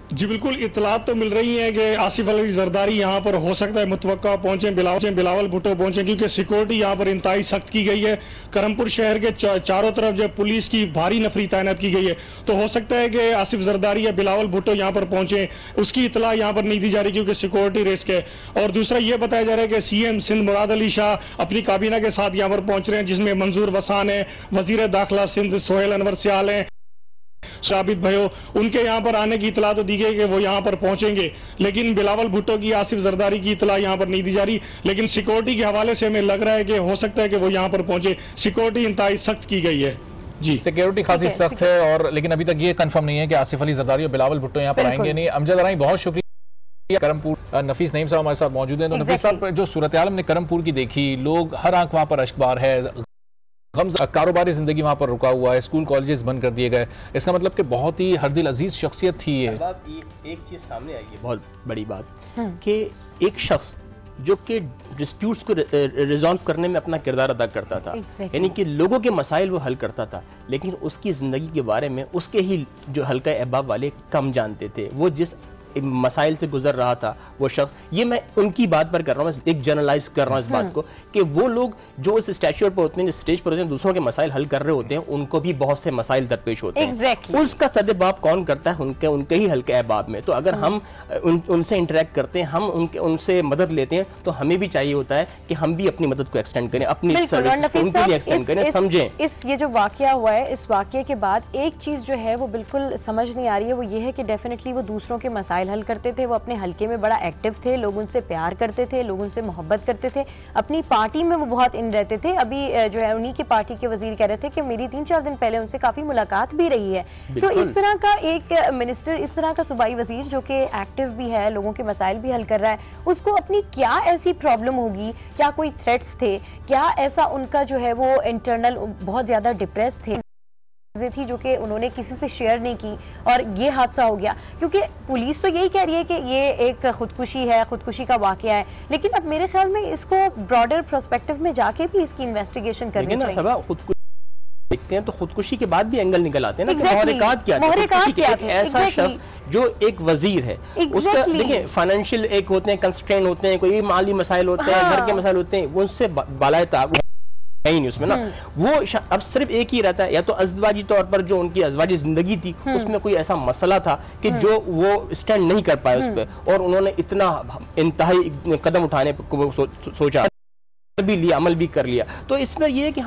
जी बिल्कुल, इत्तलात तो मिल रही है कि आसिफ अली जरदारी यहाँ पर हो सकता है मुतवक्का पहुंचे, बिलावल भुट्टो पहुंचे, क्योंकि सिक्योरिटी यहाँ पर इंतहाई सख्त की गई है। करमपुर शहर के चारों तरफ जो पुलिस की भारी नफरी तैनात की गई है। तो हो सकता है कि आसिफ जरदारी या बिलावल भुट्टो यहाँ पर पहुंचे, उसकी इतला यहाँ पर नहीं दी जा रही क्योंकि सिक्योरिटी रिस्क है। और दूसरा ये बताया जा रहा है कि सीएम सिंध मुराद अली शाह अपनी काबीना के साथ यहाँ पर पहुंच रहे हैं, जिसमें मंजूर वसान है, वजीर दाखिला सिंध सोहेल अनवर सियाल है, साबित भयो। उनके यहाँ पर आने की इतला तो दी गई कि वो यहाँ पर पहुंचेंगे, लेकिन बिलावल भुट्टो की, आसिफ जरदारी की इतला यहाँ पर नहीं दी जा रही। लेकिन सिक्योरिटी के हवाले से हमें लग रहा है कि हो सकता है कि वो यहाँ पर पहुंचे। सिक्योरिटी इंतहाई सख्त की गई है। जी, सिक्योरिटी खासी सख्त है और लेकिन अभी तक ये कंफर्म नहीं है कि आसिफ अली जरदारी और बिलावल भुट्टो यहाँ पर आएंगे नहीं। अमजद आराई, बहुत शुक्रिया। करमपुर नफीस नईम साहब हमारे साथ मौजूद हैं। तो नफीस साहब, जो सूरत हाल हमने करमपुर की देखी, लोग हर आंख वहाँ पर अश्कबार है, कारोबारी जिंदगी वहाँ पर रुका हुआ है, स्कूल कॉलेजेस बंद कर दिए गए। इसका मतलब कि बहुत ही हरदिल अजीज शख्सियत थी ये। एक चीज सामने आई है बहुत बड़ी बात कि एक शख्स जो कि डिस्प्यूट्स को रिजॉल्व करने में अपना किरदार अदा करता था, यानी कि लोगों के मसाइल वो हल करता था, लेकिन उसकी ज़िंदगी के बारे में उसके ही जो हल्का अहबाब वाले कम जानते थे। वो जिस मसाइल से गुजर रहा था वो शख्स, ये मैं उनकी बात पर कर रहा हूँ, एक जनरलाइज कर रहा हूँ इस बात को, कि वो लोग जो इस स्टेचर पर होते हैं, स्टेज पर होते हैं, दूसरों के मसाइल हल कर रहे होते हैं, उनको भी बहुत से मसाइल दरपेश होते हैं। उसका सदबाब कौन करता है? उनके ही हल्के अहबाब में। तो अगर हम उनसे इंटरेक्ट करते हैं, हम उनसे मदद लेते हैं, तो हमें भी चाहिए होता है कि हम भी अपनी मदद को एक्सटेंड करें, अपनी सर्विस को उनके लिए एक्सटेंड करें, समझें। ये जो वाकया हुआ है, इस वाकये के बाद एक चीज जो है वो बिल्कुल समझ नहीं आ रही है, वो ये है कि डेफिनेटली वो दूसरों के मसाइल हल करते थे, वो अपने हल्के में बड़ा एक्टिव थे, लोग उनसे प्यार करते थे, लोग उनसे मोहब्बत करते थे, अपनी पार्टी में वो बहुत इन रहते थे। अभी जो है उन्हीं की पार्टी के वजीर कह रहे थे कि मेरी 3-4 दिन पहले उनसे काफी मुलाकात भी रही है। तो इस तरह का एक मिनिस्टर, इस तरह का सूबाई वजीर जो कि एक्टिव भी है, लोगों के मसाइल भी हल कर रहा है, उसको अपनी क्या ऐसी प्रॉब्लम होगी? क्या कोई थ्रेट्स थे? क्या ऐसा उनका जो है वो इंटरनल बहुत ज्यादा डिप्रेस थे? थी जो कि उन्होंने किसी से शेयर नहीं की और ये हादसा हो गया, क्योंकि पुलिस तो यही कह रही है कि ये एक खुदकुशी है, खुदकुशी का वाकया है, लेकिन अब मेरे ख्याल में इसको ब्रॉडर पर्सपेक्टिव में जाके भी इसकी इन्वेस्टिगेशन करनी चाहिए। देखते हैं तो खुदकुशी के बाद भी एंगल निकल आते हैं ना, कि मोहरिकात क्या थे, एक ऐसा शख्स जो एक वजीर है, उसका देखिए फाइनेंशियल एक होते हैं, कंस्ट्रेंट होते हैं, कोई माली मसाइल होते हैं, घर के मसाइल होते हैं, वो उससे बालाए ताक़ है ही नहीं उसमें ना। वो अब सिर्फ एक ही रहता है, या तो अज़वाजी तौर पर जो उनकी अज़वाजी जिंदगी थी उसमें कोई ऐसा मसला था कि जो वो स्टैंड नहीं कर पाए उस पर, और उन्होंने इतना इंतहाई कदम उठाने को सोचा भी लिया, अमल भी कर लिया। तो इसमें यह है कि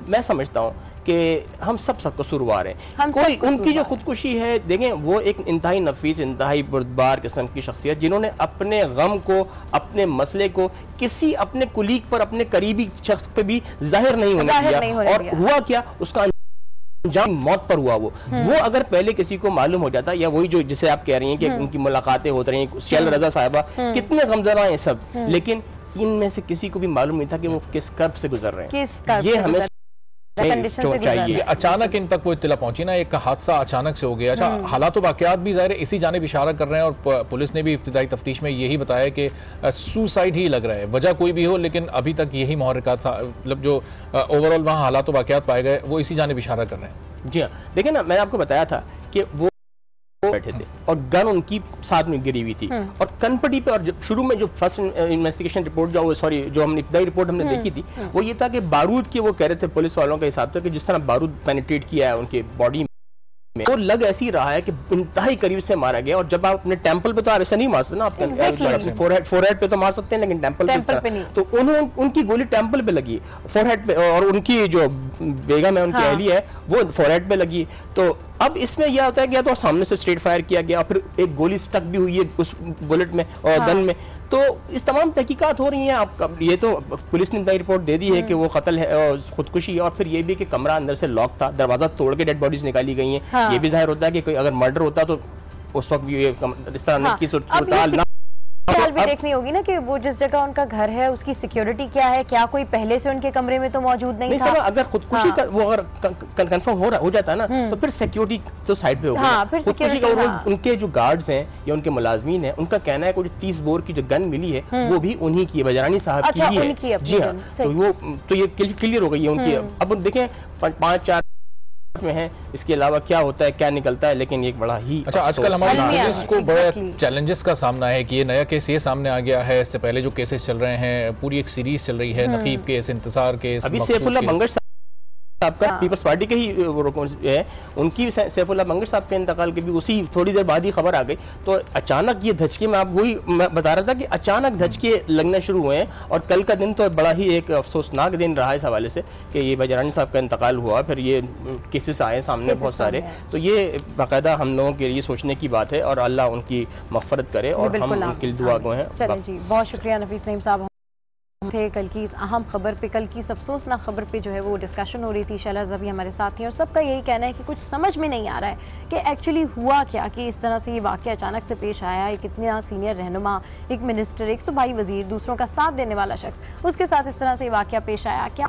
मैं समझता हूँ कि हम सब कसूरवार हैं। कोई उनकी जो खुदकुशी है, देखें वो एक इंतहाई नफीस, इंतहाई बुर्दबार किस्म की शख्सियत, जिन्होंने अपने गम को, अपने मसले को किसी अपने कुलीग पर, अपने करीबी शख्स पे भी जाहिर नहीं होने दिया। और हुआ क्या, उसका अंजाम मौत पर हुआ। वो अगर पहले किसी को मालूम हो जाता, या वही जो जिसे आप कह रही हैं कि उनकी मुलाकातें होती रही, शैल रजा साहिबा कितने गमज़दा हैं सब, लेकिन इनमें से किसी को भी मालूम नहीं था कि वो किस कर्ब से गुजर रहे हैं। ये हमें चाहिए। अचानक इन तक वो इत्तला पहुंची ना, एक हादसा अचानक से हो गया। अच्छा, हालात वाकयात भी ज़ाहिर इसी जानिब इशारा कर रहे हैं, और पुलिस ने भी इब्तिदाई तफ्तीश में यही बताया कि सुसाइड ही लग रहा है, वजह कोई भी हो, लेकिन अभी तक यही मुहर्रिकात, मतलब जो ओवरऑल वहाँ हालात वाकयात पाए गए वो इसी जानिब इशारा कर रहे हैं। जी हाँ, देखिए ना, मैंने आपको बताया था कि वो बैठे थे और गन उनकी साथ में गिरी हुई थी, और कनपटी पे, और शुरू में जो फर्स्ट इन्वेस्टिगेशन रिपोर्ट जो हमने इब्तिदाई रिपोर्ट हमने देखी थी, वो ये था कि बारूद की, वो कह रहे थे पुलिस वालों के हिसाब से कि जिस तरह बारूद पेनिट्रेट किया है उनके बॉडी में, वो लग ऐसी रहा है कि इंतहाई करीब से मारा गया। और जब आप अपने टेम्पल पे तो आप ऐसा नहीं मार सकते ना, आप फोरहेड पे तो मार सकते हैं, लेकिन टेम्पल पे नहीं। तो उनकी गोली टेम्पल पे लगी, फोरहेड पे, और उनकी जो बेगम है, उनकी अहली है, वो फोरहेड पे लगी। तो अब इसमें यह होता है कि या तो सामने से स्ट्रेट फायर किया गया, फिर एक गोली स्टक भी हुई है उस बुलेट में और गन में। तो इस तमाम तहकीकात हो रही हैं। आपका ये तो पुलिस ने नई रिपोर्ट दे दी है कि वो कत्ल है और खुदकुशी है, और फिर ये भी कि कमरा अंदर से लॉक था, दरवाजा तोड़ के डेड बॉडीज निकाली गई हैं। ये भी जाहिर होता है कि कोई अगर मर्डर होता तो उस वक्त ये इस तरह की सूरत भी देखनी होगी ना कि वो जिस जगह उनका घर है उसकी सिक्योरिटी क्या है, क्या कोई पहले से उनके कमरे में तो मौजूद नहीं था। अगर खुदकुशी का वो अगर कंफर्म हो जाता है ना, तो फिर सिक्योरिटी तो साइड पे होगी। खुदकुशी का उनके जो गार्ड्स हैं या उनके मुलाजमीन हैं, उनका कहना है कि 30 बोर की जो गन मिली है वो भी उन्हीं की है, बजरानी साहब की है। जी हाँ, तो ये क्लियर हो गई है उनकी। अब देखें 5-4 में है, इसके अलावा क्या होता है, क्या निकलता है, लेकिन एक बड़ा ही अच्छा, आजकल हमारी पुलिस को बड़े चैलेंजेस का सामना है कि ये नया केस ये सामने आ गया है। इससे पहले जो केसेस चल रहे हैं, पूरी एक सीरीज चल रही है, नकीब केस, इंतजार केस, अभी सैफुल्लाह मंगश आपका पीपल्स पार्टी के ही है, उनकी सैफुल्लाह मंगश साहब के इंतकाल के भी उसी थोड़ी देर बाद ही खबर आ गई। तो अचानक ये धचके, मैं आप वही बता रहा था कि अचानक धचके लगने शुरू हुए हैं, और कल का दिन तो बड़ा ही एक अफसोसनाक दिन रहा इस हवाले से कि ये बजरानी साहब का इंतकाल हुआ, फिर ये केसेस आए सामने बहुत सारे। तो ये बाकायदा हम लोगों के लिए सोचने की बात है, और अल्लाह उनकी मग़फ़िरत करे, और हम उनके लिए दुआ गो हैं। चलिए जी, बहुत शुक्रिया नफीस नईम साहब थे कल की इस अहम खबर पे, कल की अफसोसनाक खबर पे जो है वो डिस्कशन हो रही थी। शैला अभी हमारे साथ थी, और सबका यही कहना है कि कुछ समझ में नहीं आ रहा है कि एक्चुअली हुआ क्या, कि इस तरह से ये वाक़या अचानक से पेश आया। एक इतना सीनियर रहनुमा, एक मिनिस्टर, एक सूबाई वजीर, दूसरों का साथ देने वाला शख्स, उसके साथ इस तरह से ये वाक़या पेश आया, क्या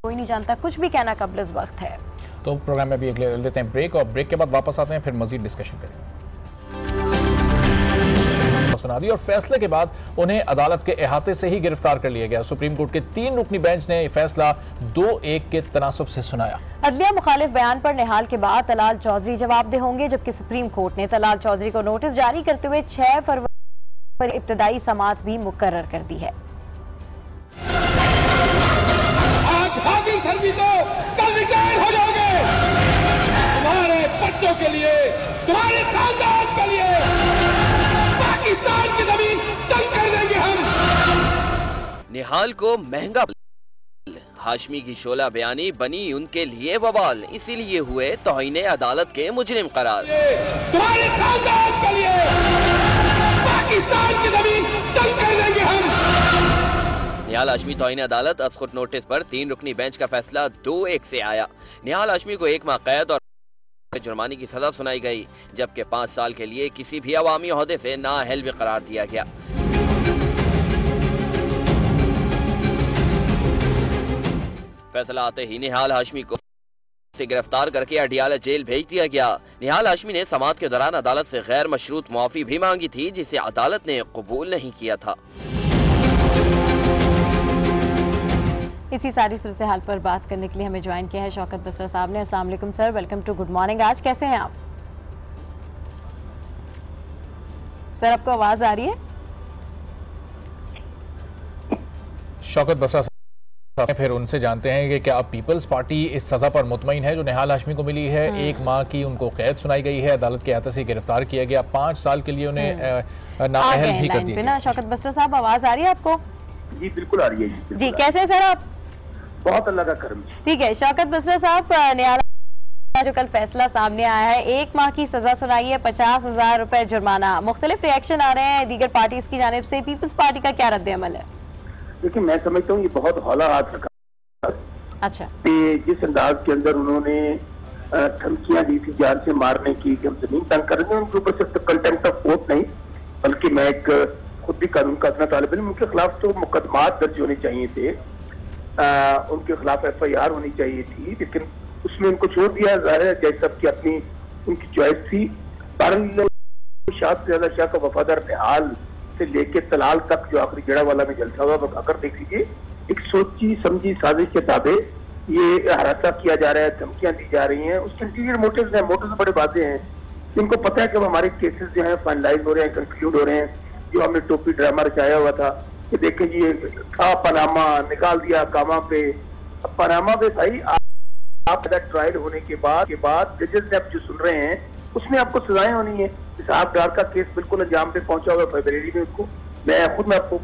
कोई नहीं जानता, कुछ भी कहना कब्ल वक्त है। तो प्रोग्राम में भी एक ले लेते हैं ब्रेक, और ब्रेक के बाद वापस आते हैं, फिर मजीद डिस्कशन करेंगे। सुना दी, और फैसले के बाद उन्हें अदालत के अहाते से ही गिरफ्तार कर लिया गया। सुप्रीम कोर्ट के 3 रुकनी बेंच ने फैसला 2-1 के तनासुब से सुनाया। अदलिया मुखालिफ बयान पर निहाल के बाद तलाल चौधरी जवाबदेह होंगे, जबकि सुप्रीम कोर्ट ने तलाल चौधरी को नोटिस जारी करते हुए 6 फरवरी पर इब्तदाई समाअत भी मुकर्रर कर दी है। तुम्हारे बच्चों के लिए, तुम्हारे खानदान के लिए पाकिस्तान की जमीन तंग कर देंगे हम। निहाल को महंगा, हाशमी की शोला बयानी बनी उनके लिए बवाल, इसीलिए हुए तौहीन अदालत के मुजरिम करार। तुम्हारे खानदान के लिए पाकिस्तान की जमीन तंग कर देंगे हम। निहाल हाशमी तौहीन अदालत अस्खुद नोटिस पर 3 रुकनी बेंच का फैसला 2-1 से आया। निहाल हाशमी को 1 माह कैद और जुर्माने की सजा सुनाई गई, जबकि 5 साल के लिए किसी भी अवामी ओहदे से नाअहल भी करार दिया गया। फैसला आते ही निहाल हाशमी को से गिरफ्तार करके अडियाला जेल भेज दिया गया। निहाल हाशमी ने समाअत के दौरान अदालत से गैर मशरूत मुआफी भी मांगी थी, जिसे अदालत ने कबूल नहीं किया था। इसी सारी सूरत हाल पर बात करने के लिए हमें ज्वाइन किया है शौकत बसरा साहब ने। अस्सलाम वालेकुम sir, welcome to good morning. आज कैसे हैं आप सर? आपको आवाज आ रही है? शौकत बसरा साहब, फिर उनसे जानते हैं कि क्या पीपल्स पार्टी इस सजा पर मुतमईन है जो निहाल हाशमी को मिली है? 1 माह की उनको कैद सुनाई गई है, अदालत के अहता से गिरफ्तार किया गया, 5 साल के लिए उन्हें नाअहल भी कर दिया। शौकत बसरा साहब, आवाज आ रही है आपको? जी बिल्कुल आ रही है जी। कैसे हैं सर आप? बहुत अल्लाह का करम। ठीक है शौकत बसरा साहब, निहाल जो कल फैसला सामने आया है, 1 माह की सजा सुनाई है, 50,000 रुपए जुर्माना। मुख्तलिफ रिएक्शन आ रहे हैं दीगर पार्टीज की जानिब से, पीपल्स पार्टी का क्या रद्द अमल है? देखिए, मैं समझता हूँ ये बहुत हौला हाथ रखा। अच्छा। जिस अंदाज के अंदर उन्होंने धमकियां दी थी जान से मारने की, कि हम जमीन तंग करेंगे, उनके ऊपर सिर्फ कंटेम्प्ट ऑफ कोर्ट नहीं, बल्कि मैं एक खुद भी कानून का इतना तालिब इल्म, उनके खिलाफ तो मुकदमात दर्ज होने चाहिए थे, उनके खिलाफ FIR होनी चाहिए थी, लेकिन उसमें उनको छोड़ दिया। ज़ाहिर है जज साहब की अपनी उनकी चॉइस थी। शाह से ज्यादा शाह का वफादार निहाल से लेके तलाल तक जो आखिरी जड़ा वाला में जलसा हुआ, अगर देख लीजिए, एक सोची समझी साजिश के ताबे ये हरासा किया जा रहा है, धमकियां दी जा रही हैं। उसके इंटीरियर मोटिव्स हैं, मोटिव्स बड़े बातें हैं। इनको पता है कि हमारे केसेस जो हैं फाइनलाइज हो रहे हैं, कंक्लूड हो रहे हैं। जो हमने टोपी ड्रामा रचाया हुआ था कि देखें ये था पनामा, निकाल दिया कामा पे। अब पनामा पे भाई आप ट्रायल होने के बाद जजेस ने आप जो सुन रहे हैं उसमें आपको सजाएं होनी है। साहब डार का केस बिल्कुल अंजाम पे पहुंचा हुआ फरवरी में, उसको मैं खुद में आपको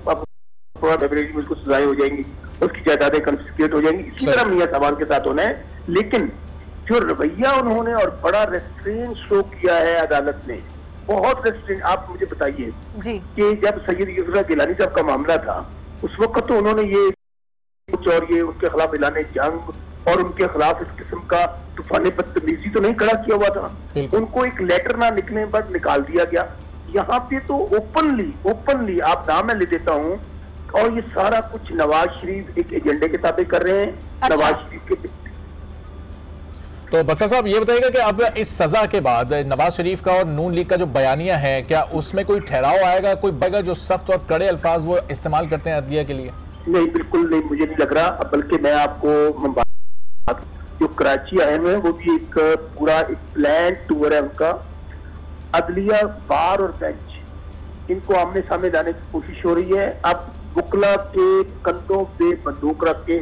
फरवरी में उसको सजाएं हो जाएंगी, उसकी जायदादें कन्फिस्केट हो जाएंगी। इसी तरह मियां सामान के साथ होना है। लेकिन जो रवैया उन्होंने और बड़ा रेस्ट्रेन शो किया है अदालत ने, बहुत रेस्ट्रेन। आप मुझे बताइए कि जब सैयद इजरा गिलानी साहब का मामला था उस वक्त तो उन्होंने ये कुछ और ये उनके खिलाफ ऐलान जंग और उनके खिलाफ इस किस्म का तूफानी बदतमीजी तो नहीं खड़ा किया हुआ था। उनको एक लेटर ना निकलने पर निकाल दिया गया। यहाँ पे तो ओपनली आप नाम मैं ले देता हूँ, और ये सारा कुछ नवाज शरीफ एक एजेंडे के ताबे कर रहे हैं। अच्छा। नवाज शरीफ के तो बसरा साहब ये बताइएगा कि अब इस सजा के बाद नवाज शरीफ का और नून लीग का जो बयानिया है, क्या उसमें कोई ठहराव आएगा, कोई बगैर जो सख्त और कड़े अल्फाज वो इस्तेमाल करते हैं अदलिया के लिए? नहीं, बिल्कुल नहीं, मुझे नहीं लग रहा। बल्कि मैं आपको जो कराची आए हुए हैं वो भी एक पूरा एक प्लान टूर है उनका। अदलिया, बार और बेंच, इनको आमने सामने लाने की कोशिश हो रही है। अब बुकला के कंधों पे बंदूक रख के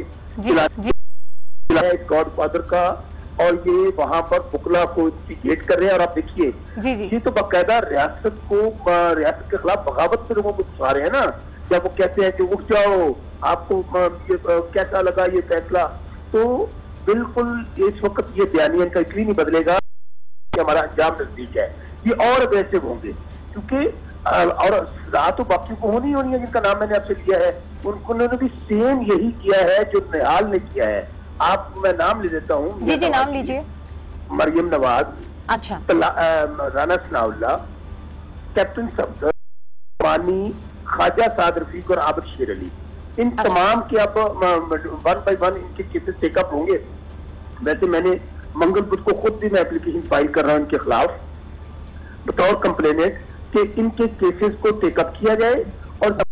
गॉड फादर का, और ये वहां पर बुकला को इंस्टिगेट कर रहे हैं। और आप देखिए ये तो बाकायदा रियासत के खिलाफ बगावत से लोगों को उठा रहे हैं ना। जब वो कहते हैं कि उठ जाओ, आपको कैसा लगा ये फैसला, तो बिल्कुल इस वक्त ये बयानिया इनका इसलिए नहीं बदलेगा कि हमारा अंजाम नजदीक है। ये और अग्रेसिव होंगे, क्योंकि और रात तो बाकी को होनी है जिनका नाम मैंने आपसे लिया है, उन्होंने भी सेम यही किया है जो निहाल ने किया है। आप मैं नाम ले देता हूँ। जी नाम लीजिए। मरियम नवाज, अच्छा, राना सनाउल्लाह, कैप्टन सफदर, मानी, ख्वाजा साद रफीक और आबिद शेर अली, इन तमाम के अब 1 by 1 इनके केसेस टेकअप होंगे। वैसे मैंने मंगल बुध को खुद भी मैं एप्लीकेशन फाइल कर रहा हूँ इनके खिलाफ बतौर कंप्लेनेंट कि इनके केसेस को टेकअप किया जाए और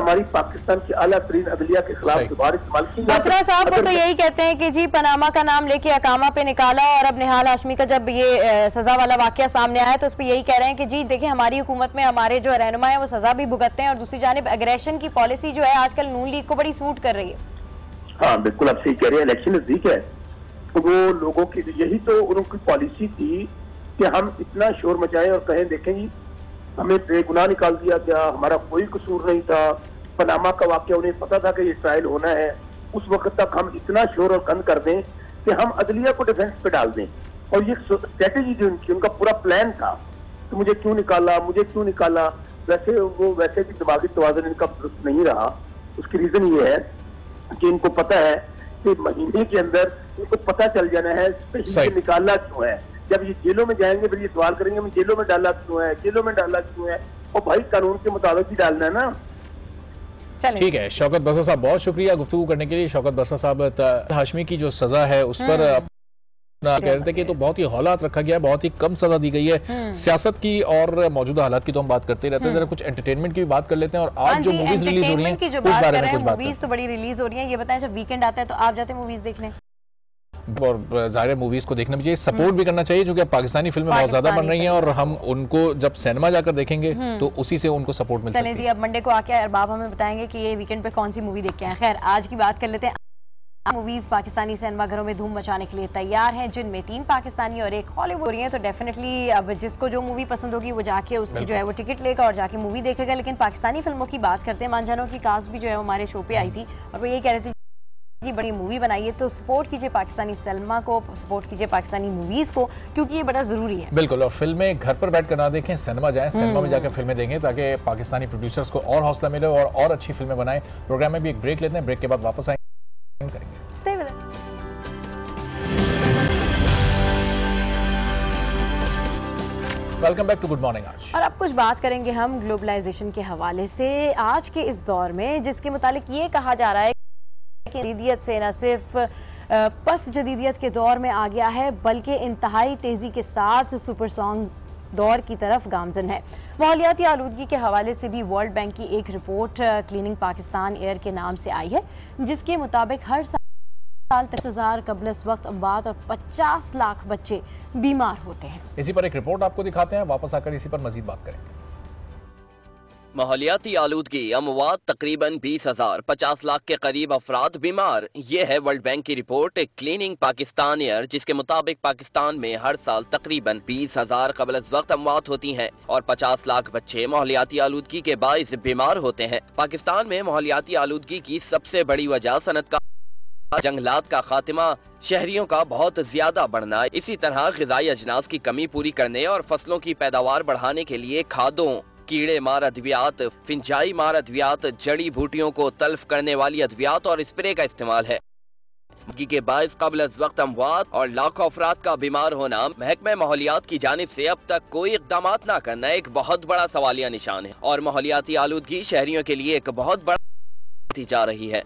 हमारी पाकिस्तान की आला तरीन अदलिया के खिलाफ दोबारा इस्तेमाल की। बसरा साहब वो तो यही कहते हैं कि जी पनामा का नाम लेके अकामा पे निकाला, और अब निहाल हाशमी का जब ये सजा वाला वाकया सामने आया तो उस पर यही कह रहे हैं कि जी देखिए हमारी हुकूमत में हमारे जो रहनुमा है वो सजा भी भुगतते हैं, और दूसरी जानिब एग्रेशन की पॉलिसी जो है आजकल नून लीग को बड़ी सूट कर रही है। हाँ बिल्कुल, आप सही कह रहे हैं। इलेक्शन नजदीक है तो वो लोगों की यही तो उनकी पॉलिसी थी कि हम इतना शोर मचाएं और कहें देखें जी हमें बेगुनाह निकाल दिया गया, हमारा कोई कसूर नहीं था। पनामा का वाकया उन्हें पता था कि ये ट्रायल होना है, उस वक्त तक हम इतना शोर और कंध कर दें कि हम अदलिया को डिफेंस पे डाल दें। और ये स्ट्रेटेजी जो उनका पूरा प्लान था तो मुझे क्यों निकाला, वैसे भी दिमागी तवाज़ुन इनका दुरुस्त नहीं रहा। उसकी रीजन ये है कि इनको पता है कि महीने के अंदर इनको पता चल जाना है निकाला क्यों है। जब ये जेलों में जाएंगे फिर ये सवाल करेंगे हमें जेलों में डाला क्यों है, और भाई कानून के मुताबिक ही डालना है ना। ठीक है शौकत बसरा साहब, बहुत शुक्रिया गुफ्तगू करने के लिए। शौकत बसरा साहब, हाशमी की जो सजा है उस पर कह रहे थे कि तो बहुत ही हौलात रखा गया है, बहुत ही कम सजा दी गई है सियासत की और मौजूदा हालात की तो हम बात करते ही रहते हैं। जरा कुछ एंटरटेनमेंट की भी बात कर लेते हैं और आज जो मूवीज रिलीज हो रही हैं उस बारे में कुछ बात मूवीज तो बड़ी रिलीज हो रही हैं। ये बताएं जब वीकेंड आता है तो आप जाते हैं मूवीज देखने? और जाहिर मूवीज को देखना भी चाहिए, सपोर्ट भी करना चाहिए, क्योंकि पाकिस्तानी फिल्में बहुत ज्यादा बन रही हैं और हम उनको जब सिनेमा जाकर देखेंगे तो उसी से उनको सपोर्ट मिल सकती है। चलें जी, अब मंडे को आके अरबाब हमें बताएंगे कि ये वीकेंड पे कौन सी मूवी देख के आए। खैर आज की बात कर लेते हैं। मूवीज पाकिस्तानी सिनेमा घरों में धूम मचाने के लिए तैयार हैं, जिनमें 3 पाकिस्तानी और 1 हॉलीवुड हो रही है। तो डेफिनेटली अब जिसको जो मूवी पसंद होगी वो जाके उसकी जो है वो टिकट लेगा और जाके मूवी देखेगा। लेकिन पाकिस्तानी फिल्मों की बात करते हैं, मानजानों की कास्ट भी जो है हमारे शो पे आई थी और वो ये कह रहे थे जी बड़ी मूवी बनाइए तो सपोर्ट कीजिए पाकिस्तानी सिनेमा को, सपोर्ट कीजिए पाकिस्तानी मूवीज को, क्योंकि ये बड़ा जरूरी है। बिल्कुल, और फिल्में घर पर बैठ कर ना देखें, सिनेमा जाएं, सिनेमा में जाकर फिल्में देखें ताकि पाकिस्तानी प्रोड्यूसर्स को और हौसला मिले और अच्छी फिल्में बनाएं। प्रोग्राम में भी एक ब्रेक लेते हैं, ब्रेक के बाद वापस आएंगे करेंगे। Welcome back to good morning. आज और अब कुछ बात करेंगे हम ग्लोबलाइजेशन के हवाले से। आज के इस दौर में जिसके मुतालिक ये कहा जा रहा है कि जदीदियत से न सिर्फ पस जदीदियत के दौर में आ गया है बल्कि इंतहाई तेजी के साथ सुपरसोनिक दौर की तरफ गामजन है। माहौलियाती आलूदगी के हवाले से भी वर्ल्ड बैंक की एक रिपोर्ट क्लीनिंग पाकिस्तान एयर के नाम से आई है, जिसके मुताबिक हर साल 10,000 कबल इस वक्त अमवात और 50 लाख बच्चे बीमार होते हैं। इसी पर एक रिपोर्ट आपको दिखाते हैं, वापस आकर इसी पर मजीद बात करेंगे। माहौलियाती आलूदगी, अमवात तकरीबन 20,000, 50 लाख के करीब अफराद बीमार। ये है वर्ल्ड बैंक की रिपोर्ट क्लीनिंग पाकिस्तान एयर, जिसके मुताबिक पाकिस्तान में हर साल तकरीबन 20,000 कबल इस वक्त अमवात होती हैं और 50 लाख बच्चे माहौलियाती आलूदगी के बाइस बीमार होते हैं। पाकिस्तान में माहौलियाती आलूदगी की सबसे बड़ी वजह सनत का जंगलात का खात्मा, शहरियों का बहुत ज्यादा बढ़ना, इसी तरह ग़िज़ाई अजनास की कमी पूरी करने और फसलों की पैदावार बढ़ाने के लिए खादों, कीड़े मार अद्वियात, फिंजाई मार अद्वियात, जड़ी बूटियों को तल्फ करने वाली अद्वियात और स्प्रे का इस्तेमाल है। के बाइस कबल अज़ वक्त अमवात और लाखों अफराद का बीमार होना महकमे माहौलियात की जानिब से अब तक कोई इक़दाम न करना एक बहुत बड़ा सवालिया निशान है और माहौलियाती आलूदगी शहरियों के लिए एक बहुत बड़ा जा रही है।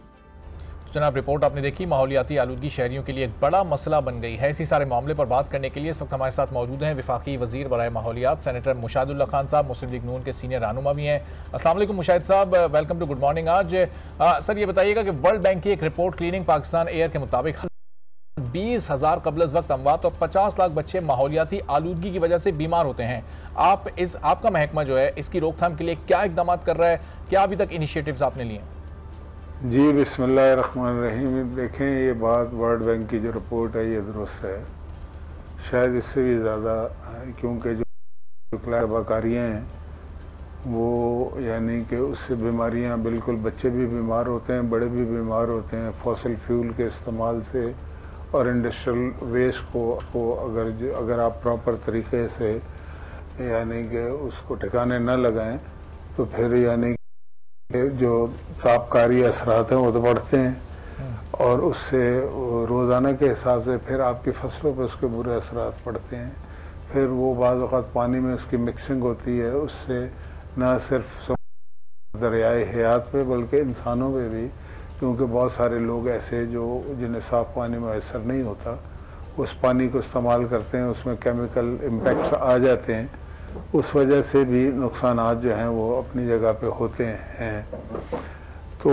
जनाब, रिपोर्ट आपने देखी, माहौलियाती आलूदगी शहरियों के लिए एक बड़ा मसला बन गई है। इसी सारे मामले पर बात करने के लिए इस वक्त हमारे साथ मौजूद हैं वफाकी वजीर बराए माहौलियात सेनेटर मुशाहिदुल्लाह खान साहब, मुस्लिम लीग नून के सीनियर रहनुमा भी हैं। अस्सलाम वालेकुम मुशाहिद साहब, वेलकम टू गुड मॉर्निंग। आज सर ये बताइएगा कि वर्ल्ड बैंक की एक रिपोर्ट क्लीनिंग पाकिस्तान एयर के मुताबिक 20,000 कबल इस वक्त अमवात और 50 लाख बच्चे माहौलियाती आलूदगी की वजह से बीमार होते हैं। आपका महकमा जो है इसकी रोकथाम के लिए क्या इकदाम कर रहा है, क्या अभी तक इनिशिएटिव्स आपने लिए? जी बिस्मिल्लाहिर्रहमानिर्रहीम। देखें, ये बात वर्ल्ड बैंक की जो रिपोर्ट है ये दुरुस्त है, शायद इससे भी ज़्यादा है, क्योंकि जो तबाकारियाँ हैं वो यानी कि उससे बीमारियाँ, बिल्कुल बच्चे भी बीमार होते हैं, बड़े भी बीमार होते हैं। फॉसिल फ्यूल के इस्तेमाल से और इंडस्ट्रियल वेस्ट को अगर आप प्रॉपर तरीके से यानी कि उसको ठिकाने न लगाएं तो फिर यानी जो तापकारी असरात हैं वो तो बढ़ते हैं और उससे रोज़ाना के हिसाब से फिर आपकी फसलों पर उसके बुरे असरात पड़ते हैं। फिर वो बाज़ औक़ात पानी में उसकी मिक्सिंग होती है, उससे न सिर्फ दरियाए हयात पे बल्कि इंसानों पे भी, क्योंकि बहुत सारे लोग ऐसे जो जिन्हें साफ़ पानी मैसर नहीं होता उस पानी को इस्तेमाल करते हैं, उसमें केमिकल इम्पैक्ट्स आ जाते हैं, उस वजह से भी नुकसानात जो हैं वो अपनी जगह पे होते हैं। तो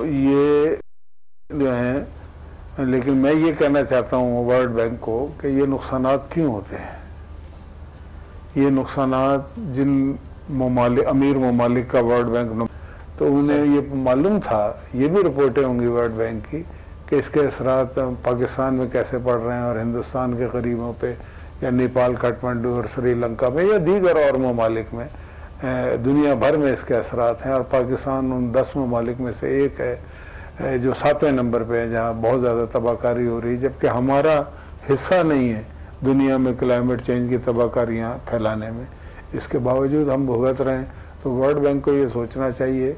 ये जो हैं, लेकिन मैं ये कहना चाहता हूँ वर्ल्ड बैंक को कि ये नुकसानात क्यों होते हैं। ये नुकसानात जिन अमीर ममालिक का वर्ल्ड बैंक, तो उन्हें ये मालूम था, ये भी रिपोर्टें होंगी वर्ल्ड बैंक की कि इसके असरात पाकिस्तान में कैसे पड़ रहे हैं और हिंदुस्तान के करीबों पे या नेपाल, काठमांडू और श्रीलंका में या दीगर और ममालिक में दुनिया भर में इसके असरात हैं। और पाकिस्तान उन 10 ममालिक में से एक है जो 7वें नंबर पे है जहाँ बहुत ज़्यादा तबाहकारी हो रही है, जबकि हमारा हिस्सा नहीं है दुनिया में क्लाइमेट चेंज की तबाहकारियाँ फैलाने में। इसके बावजूद हम भुगत रहे हैं। तो वर्ल्ड बैंक को ये सोचना चाहिए,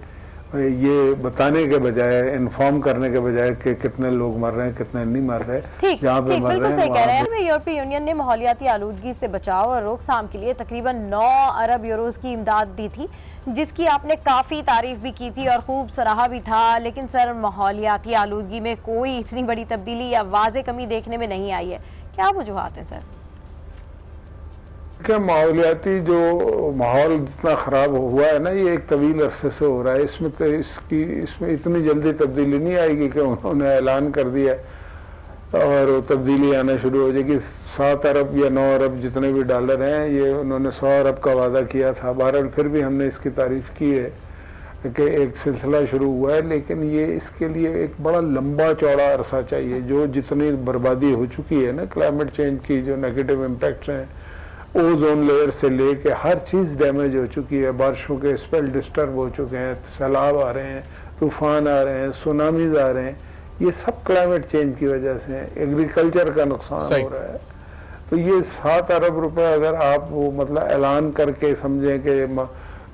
ये बताने के बजाय, इन्फॉर्म करने के बजाय कि कितने लोग मर रहे हैं कितने नहीं मर रहे, जहाँ पे मर रहे हैं कह रहे हैं। यूरोपीय यूनियन ने माहौलियाती आलूदगी से बचाव और रोकथाम के लिए तकरीबन 9 अरब यूरोज की इमदाद दी थी, जिसकी आपने काफ़ी तारीफ भी की थी और खूब सराहा भी था। लेकिन सर, माहौलियाती आलूदगी में कोई इतनी बड़ी तब्दीली या वाज़े कमी देखने में नहीं आई है। क्या वजूहात है सर? क्या माहौलियाती जो माहौल जितना ख़राब हुआ है ना, ये एक तवील अरसे से हो रहा है। इसमें इतनी जल्दी तब्दीली नहीं आएगी कि उन्होंने ऐलान कर दिया और वो तब्दीली आना शुरू हो जाएगी। 7 अरब या 9 अरब जितने भी डॉलर हैं, ये उन्होंने 100 अरब का वादा किया था। बहरहाल फिर भी हमने इसकी तारीफ़ की है कि एक सिलसिला शुरू हुआ है, लेकिन ये इसके लिए एक बड़ा लंबा चौड़ा अरसा चाहिए। जो जितनी बर्बादी हो चुकी है ना क्लाइमेट चेंज की, जो नेगेटिव इम्पैक्ट्स हैं, ओजोन लेयर से लेके हर चीज़ डैमेज हो चुकी है। बारिशों के स्पेल डिस्टर्ब हो चुके हैं, सैलाब आ रहे हैं, तूफान आ रहे हैं, सुनामीज आ रहे हैं। ये सब क्लाइमेट चेंज की वजह से है। एग्रीकल्चर का नुकसान हो रहा है। तो ये 7 अरब रुपए अगर आप वो मतलब ऐलान करके समझें कि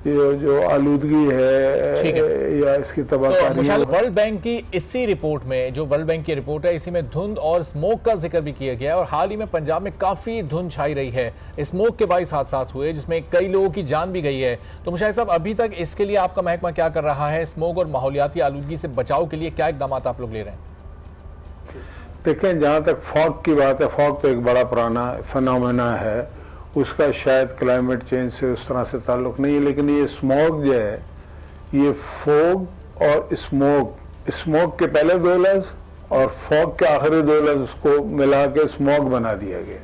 ये जो आलूदगी है या इसकी तबाहकारी है। वर्ल्ड बैंक की इसी रिपोर्ट में, जो वर्ल्ड बैंक की रिपोर्ट है, इसी में धुंध और स्मोक का जिक्र भी किया गया है और हाल ही में पंजाब में काफी धुंध छाई रही है। स्मोक के 22 हादसात हुए जिसमें कई लोगों की जान भी गई है। तो मुशाहिद साहब, अभी तक इसके लिए आपका महकमा क्या कर रहा है? स्मोक और माहौलियाती आलूदगी से बचाव के लिए क्या इकदाम आप लोग ले रहे हैं? देखें, जहाँ तक फॉग की बात है, फॉग तो एक बड़ा पुराना फिनोमेना है, उसका शायद क्लाइमेट चेंज से उस तरह से ताल्लुक़ नहीं है। लेकिन ये स्मोक जो है, ये फॉग और स्मोक के पहले 2 लफ्ज़ और फॉग के आखिरी 2 लफ्ज़ को मिला के स्मोक बना दिया गया।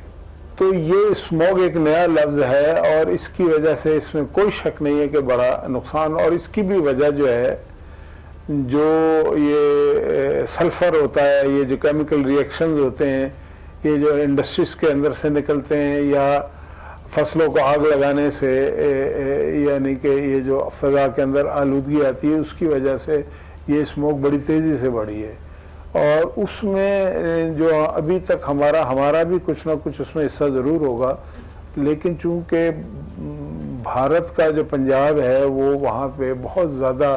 तो ये स्मोक एक नया लफ्ज़ है और इसकी वजह से इसमें कोई शक नहीं है कि बड़ा नुकसान। और इसकी भी वजह जो है, जो ये सल्फ़र होता है, ये जो केमिकल रिएक्शंस होते हैं, ये जो इंडस्ट्रीज़ के अंदर से निकलते हैं या फसलों को आग लगाने से, यानी कि ये जो फ़ज़ा के अंदर आलूदगी आती है, उसकी वजह से ये स्मोक बड़ी तेज़ी से बढ़ी है। और उसमें जो अभी तक हमारा भी कुछ ना कुछ उसमें हिस्सा ज़रूर होगा। लेकिन चूँकि भारत का जो पंजाब है, वो वहाँ पे बहुत ज़्यादा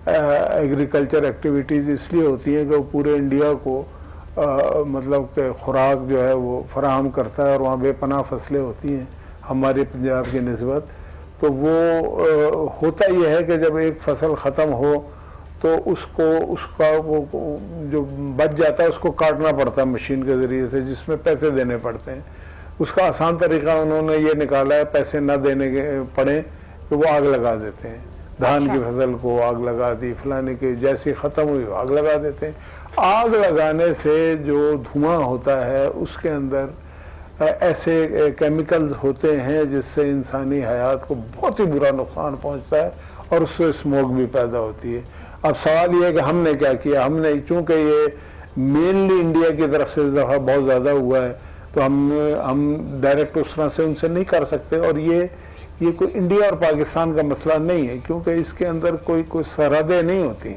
एग्रीकल्चर एक्टिविटीज़ इसलिए होती हैं कि वो पूरे इंडिया को मतलब कि खुराक जो है वो फराहम करता है और वहाँ बेपनाह फसलें होती हैं हमारे पंजाब की निस्बत। तो वो होता यह है कि जब एक फसल ख़त्म हो तो उसका वो जो बच जाता है उसको काटना पड़ता है मशीन के ज़रिए से, जिसमें पैसे देने पड़ते हैं। उसका आसान तरीका उन्होंने ये निकाला है, पैसे ना देने के पड़े कि वो आग लगा देते हैं। धान की फसल को आग लगा दी, फलाने की जैसी ख़त्म हुई आग लगा देते हैं। आग लगाने से जो धुआं होता है उसके अंदर ऐसे केमिकल्स होते हैं जिससे इंसानी हयात को बहुत ही बुरा नुकसान पहुंचता है और उससे स्मोक भी पैदा होती है। अब सवाल ये है कि हमने क्या किया। हमने, चूँकि ये मेनली इंडिया की तरफ से इस दफ़ा बहुत ज़्यादा हुआ है, तो हम डायरेक्ट उस तरह से उनसे नहीं कर सकते। और ये कोई इंडिया और पाकिस्तान का मसला नहीं है, क्योंकि इसके अंदर कोई सरहदें नहीं होती।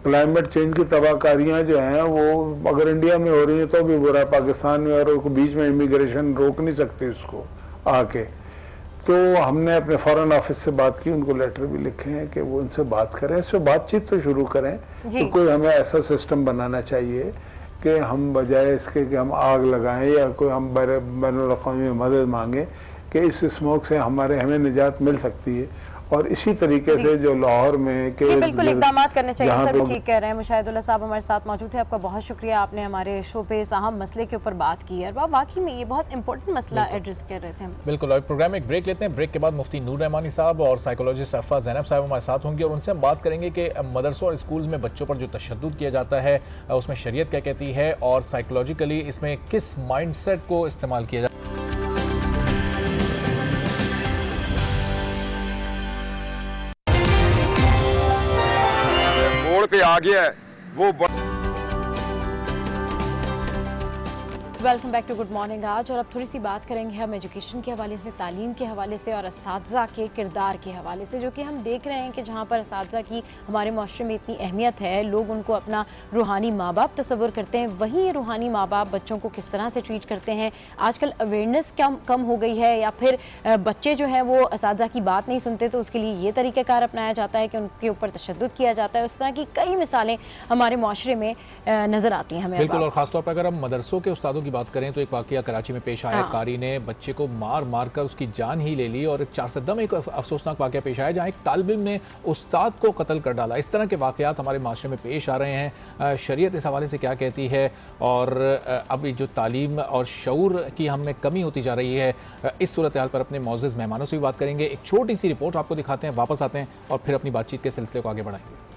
क्लाइमेट चेंज की तबाहकारियाँ जो हैं वो अगर इंडिया में हो रही हैं तो भी बुरा, पाकिस्तान में, और बीच में इमिग्रेशन रोक नहीं सकती उसको आके। तो हमने अपने फॉरेन ऑफिस से बात की, उनको लेटर भी लिखे हैं कि वो उनसे बात करें, इससे बातचीत तो शुरू करें। तो कोई हमें ऐसा सिस्टम बनाना चाहिए कि हम बजाय इसके कि हम आग लगाएं या कोई हम बैनुल-अक़वामी मदद मांगें कि इस स्मोक से हमें निजात मिल सकती है। और इसी तरीके से जो लाहौर में के बिल्कुल इक़दाम करने चाहिए, सर ठीक कह रहे हैं। मुशाहिदुल्लाह साहब हमारे साथ मौजूद है। आपका बहुत शुक्रिया, आपने हमारे शो पे इस अहम मसले के ऊपर बात की है। वाकई में ये बहुत इंपॉर्टेंट मसला एड्रेस कर रहे थे हम। बिल्कुल। और प्रोग्राम में एक ब्रेक लेते हैं। ब्रेक के बाद मुफ्ती नूर रहमानी साहब और साइकोलॉजिस्ट अरफा ज़ैनब साहब हमारे साथ होंगे और उनसे हम बात करेंगे कि मदरसों और स्कूल्स में बच्चों पर जो तशद्दुद किया जाता है उसमें शरीयत क्या कहती है और साइकोलॉजिकली इसमें किस माइंडसेट को इस्तेमाल किया जाता है। पे आ गया है वो। Welcome back to good morning. आज और अब थोड़ी सी बात करेंगे हम एजुकेशन के हवाले से, तालीम के हवाले से और असातिज़ा के किरदार के हवाले से, जो कि हम देख रहे हैं कि जहाँ पर असातिज़ा की हमारे माशरे में इतनी अहमियत है, लोग उनको अपना रूहानी माँ बाप तस्वुर करते हैं, वहीं ये रूहानी माँ बाप बच्चों को किस तरह से ट्रीट करते हैं। आजकल अवेयरनेस कम हो गई है, या फिर बच्चे जो हैं वो असातिज़ा की बात नहीं सुनते तो उसके लिए ये तरीक़ाकार अपनाया जाता है कि उनके ऊपर तशद्दुद किया जाता है। उस तरह की कई मिसालें हमारे माशरे में नज़र आती हैं हमें। बिल्कुल। और ख़ासतौर पर अगर हम मदरसों के उस्तादों की की बात करें तो एक वाकया कराची में पेश आया। कारी ने बच्चे को मार मार कर उसकी जान ही ले ली और चारसद्दा में एक अफसोसनाक वाकया पेश आया जहाँ एक तालिब इल्म ने उस्ताद को कत्ल कर डाला। इस तरह के वाकयात हमारे माशरे में पेश आ रहे हैं। शरीयत इस हवाले से क्या कहती है और अभी जो तालीम और शऊर की हमें कमी होती जा रही है, इस सूरत हाल पर अपने मौजूद मेहमानों से भी बात करेंगे। एक छोटी सी रिपोर्ट आपको दिखाते हैं, वापस आते हैं और फिर अपनी बातचीत के सिलसिले को आगे बढ़ाएंगे।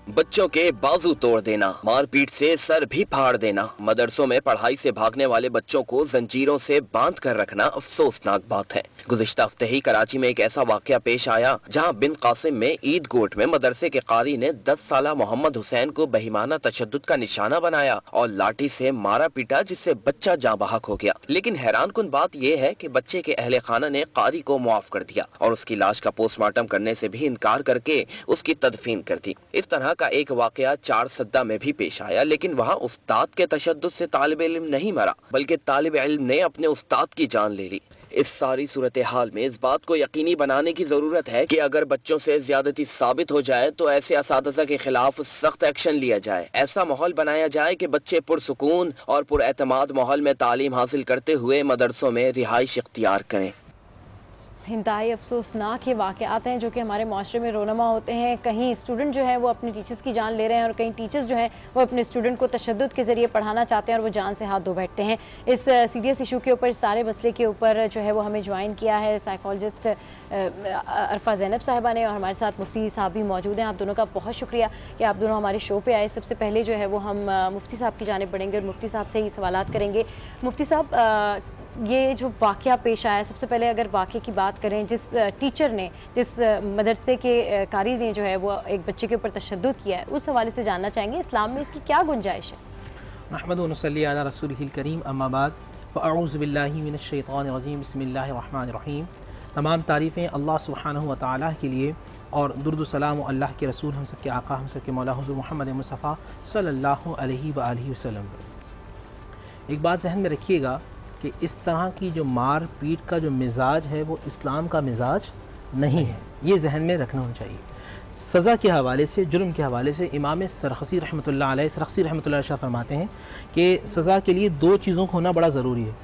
बच्चों के बाजू तोड़ देना, मारपीट से सर भी फाड़ देना, मदरसों में पढ़ाई से भागने वाले बच्चों को जंजीरों से बांध कर रखना अफसोसनाक बात है। गुज़िश्ता हफ्ते ही कराची में एक ऐसा वाकया पेश आया जहां बिन कासिम में ईद गोट में मदरसे के कारी ने 10 साला मोहम्मद हुसैन को बेईमाना तशद्दुद का निशाना बनाया और लाठी से मारा पीटा, जिससे बच्चा जाँ बहक हो गया। लेकिन हैरानकुन बात यह है कि बच्चे के अहले खाना ने कारी को मुआफ कर दिया और उसकी लाश का पोस्टमार्टम करने से भी इनकार करके उसकी तदफीन कर दी। इस तरह का एक वाकया चारसद्दा में भी पेश आया, लेकिन वहाँ उस्ताद के तशद्दुद से तालिब इल्म नहीं मरा बल्कि तालिब इल्म ने अपने उस्ताद की जान ले ली। इस सारी सूरत हाल में इस बात को यकीनी बनाने की जरूरत है कि अगर बच्चों से ज्यादती साबित हो जाए तो ऐसे असातिज़ा के खिलाफ सख्त एक्शन लिया जाए। ऐसा माहौल बनाया जाए कि बच्चे पुरसुकून और पुरएतमाद माहौल में तालीम हासिल करते हुए मदरसों में रिहाइश इख्तियार करें। इंतहाई अफसोसनाक ये वाक़यात हैं जो कि हमारे माशरे में रोनमा होते हैं। कहीं स्टूडेंट जो है वो अपने टीचर्स की जान ले रहे हैं और कहीं टीचर्स जो है वो अपने स्टूडेंट को तशद्दुद के ज़रिए पढ़ाना चाहते हैं और वो जान से हाथ धो बैठते हैं। इस सीरियस इशू के ऊपर, सारे मसले के ऊपर जो है वो हमें ज्वाइन किया है साइकोलॉजिस्ट अरफा ज़ैनब साहिबा ने और हमारे साथ मुफ्ती साहब भी मौजूद हैं। आप दोनों का बहुत शुक्रिया कि आप दोनों हमारे शो पे आए। सबसे पहले जो है वो हम मुफ्ती साहब की जानिब बढ़ेंगे और मुफ्ती साहब से ही सवालात करेंगे। मुफ्ती साहब, ये जो वाक़या पेश आया, सबसे पहले अगर वाक़े की बात करें, जिस टीचर ने, जिस मदरसे के कारी ने जो है वो एक बच्चे के ऊपर तशद्दुद किया है, उस हवाले से जानना चाहेंगे इस्लाम में इसकी क्या गुंजाइश है। अहमद व नसल्ली अला रसूलिहिल करीम, अम्मा बाद, फ़अऊज़ु बिल्लाहि मिनश शैतानिर रजीम, बिस्मिल्लाहिर रहमानिर रहीम। तमाम तारीफ़ें अल्लाह सुब्हानहु व तआला के लिए और दुरूद सलाम अल्लाह के रसूल, हम सब के आका, हम सब के मौला हुज़ूर मोहम्मद मुस्तफ़ा सल्लल्लाहु अलैहि व आलिहि वसल्लम। एक बात जहन में रखिएगा कि इस तरह की जो मार पीट का जो मिजाज है वो इस्लाम का मिजाज नहीं है, ये जहन में रखना होना चाहिए। सज़ा के हवाले से, जुर्म के हवाले से इमाम सरखसी रहमतुल्लाह अलैह, सरखसी रहमतुल्लाह अलैह फरमाते हैं कि सज़ा के लिए दो चीज़ों का होना बड़ा ज़रूरी है।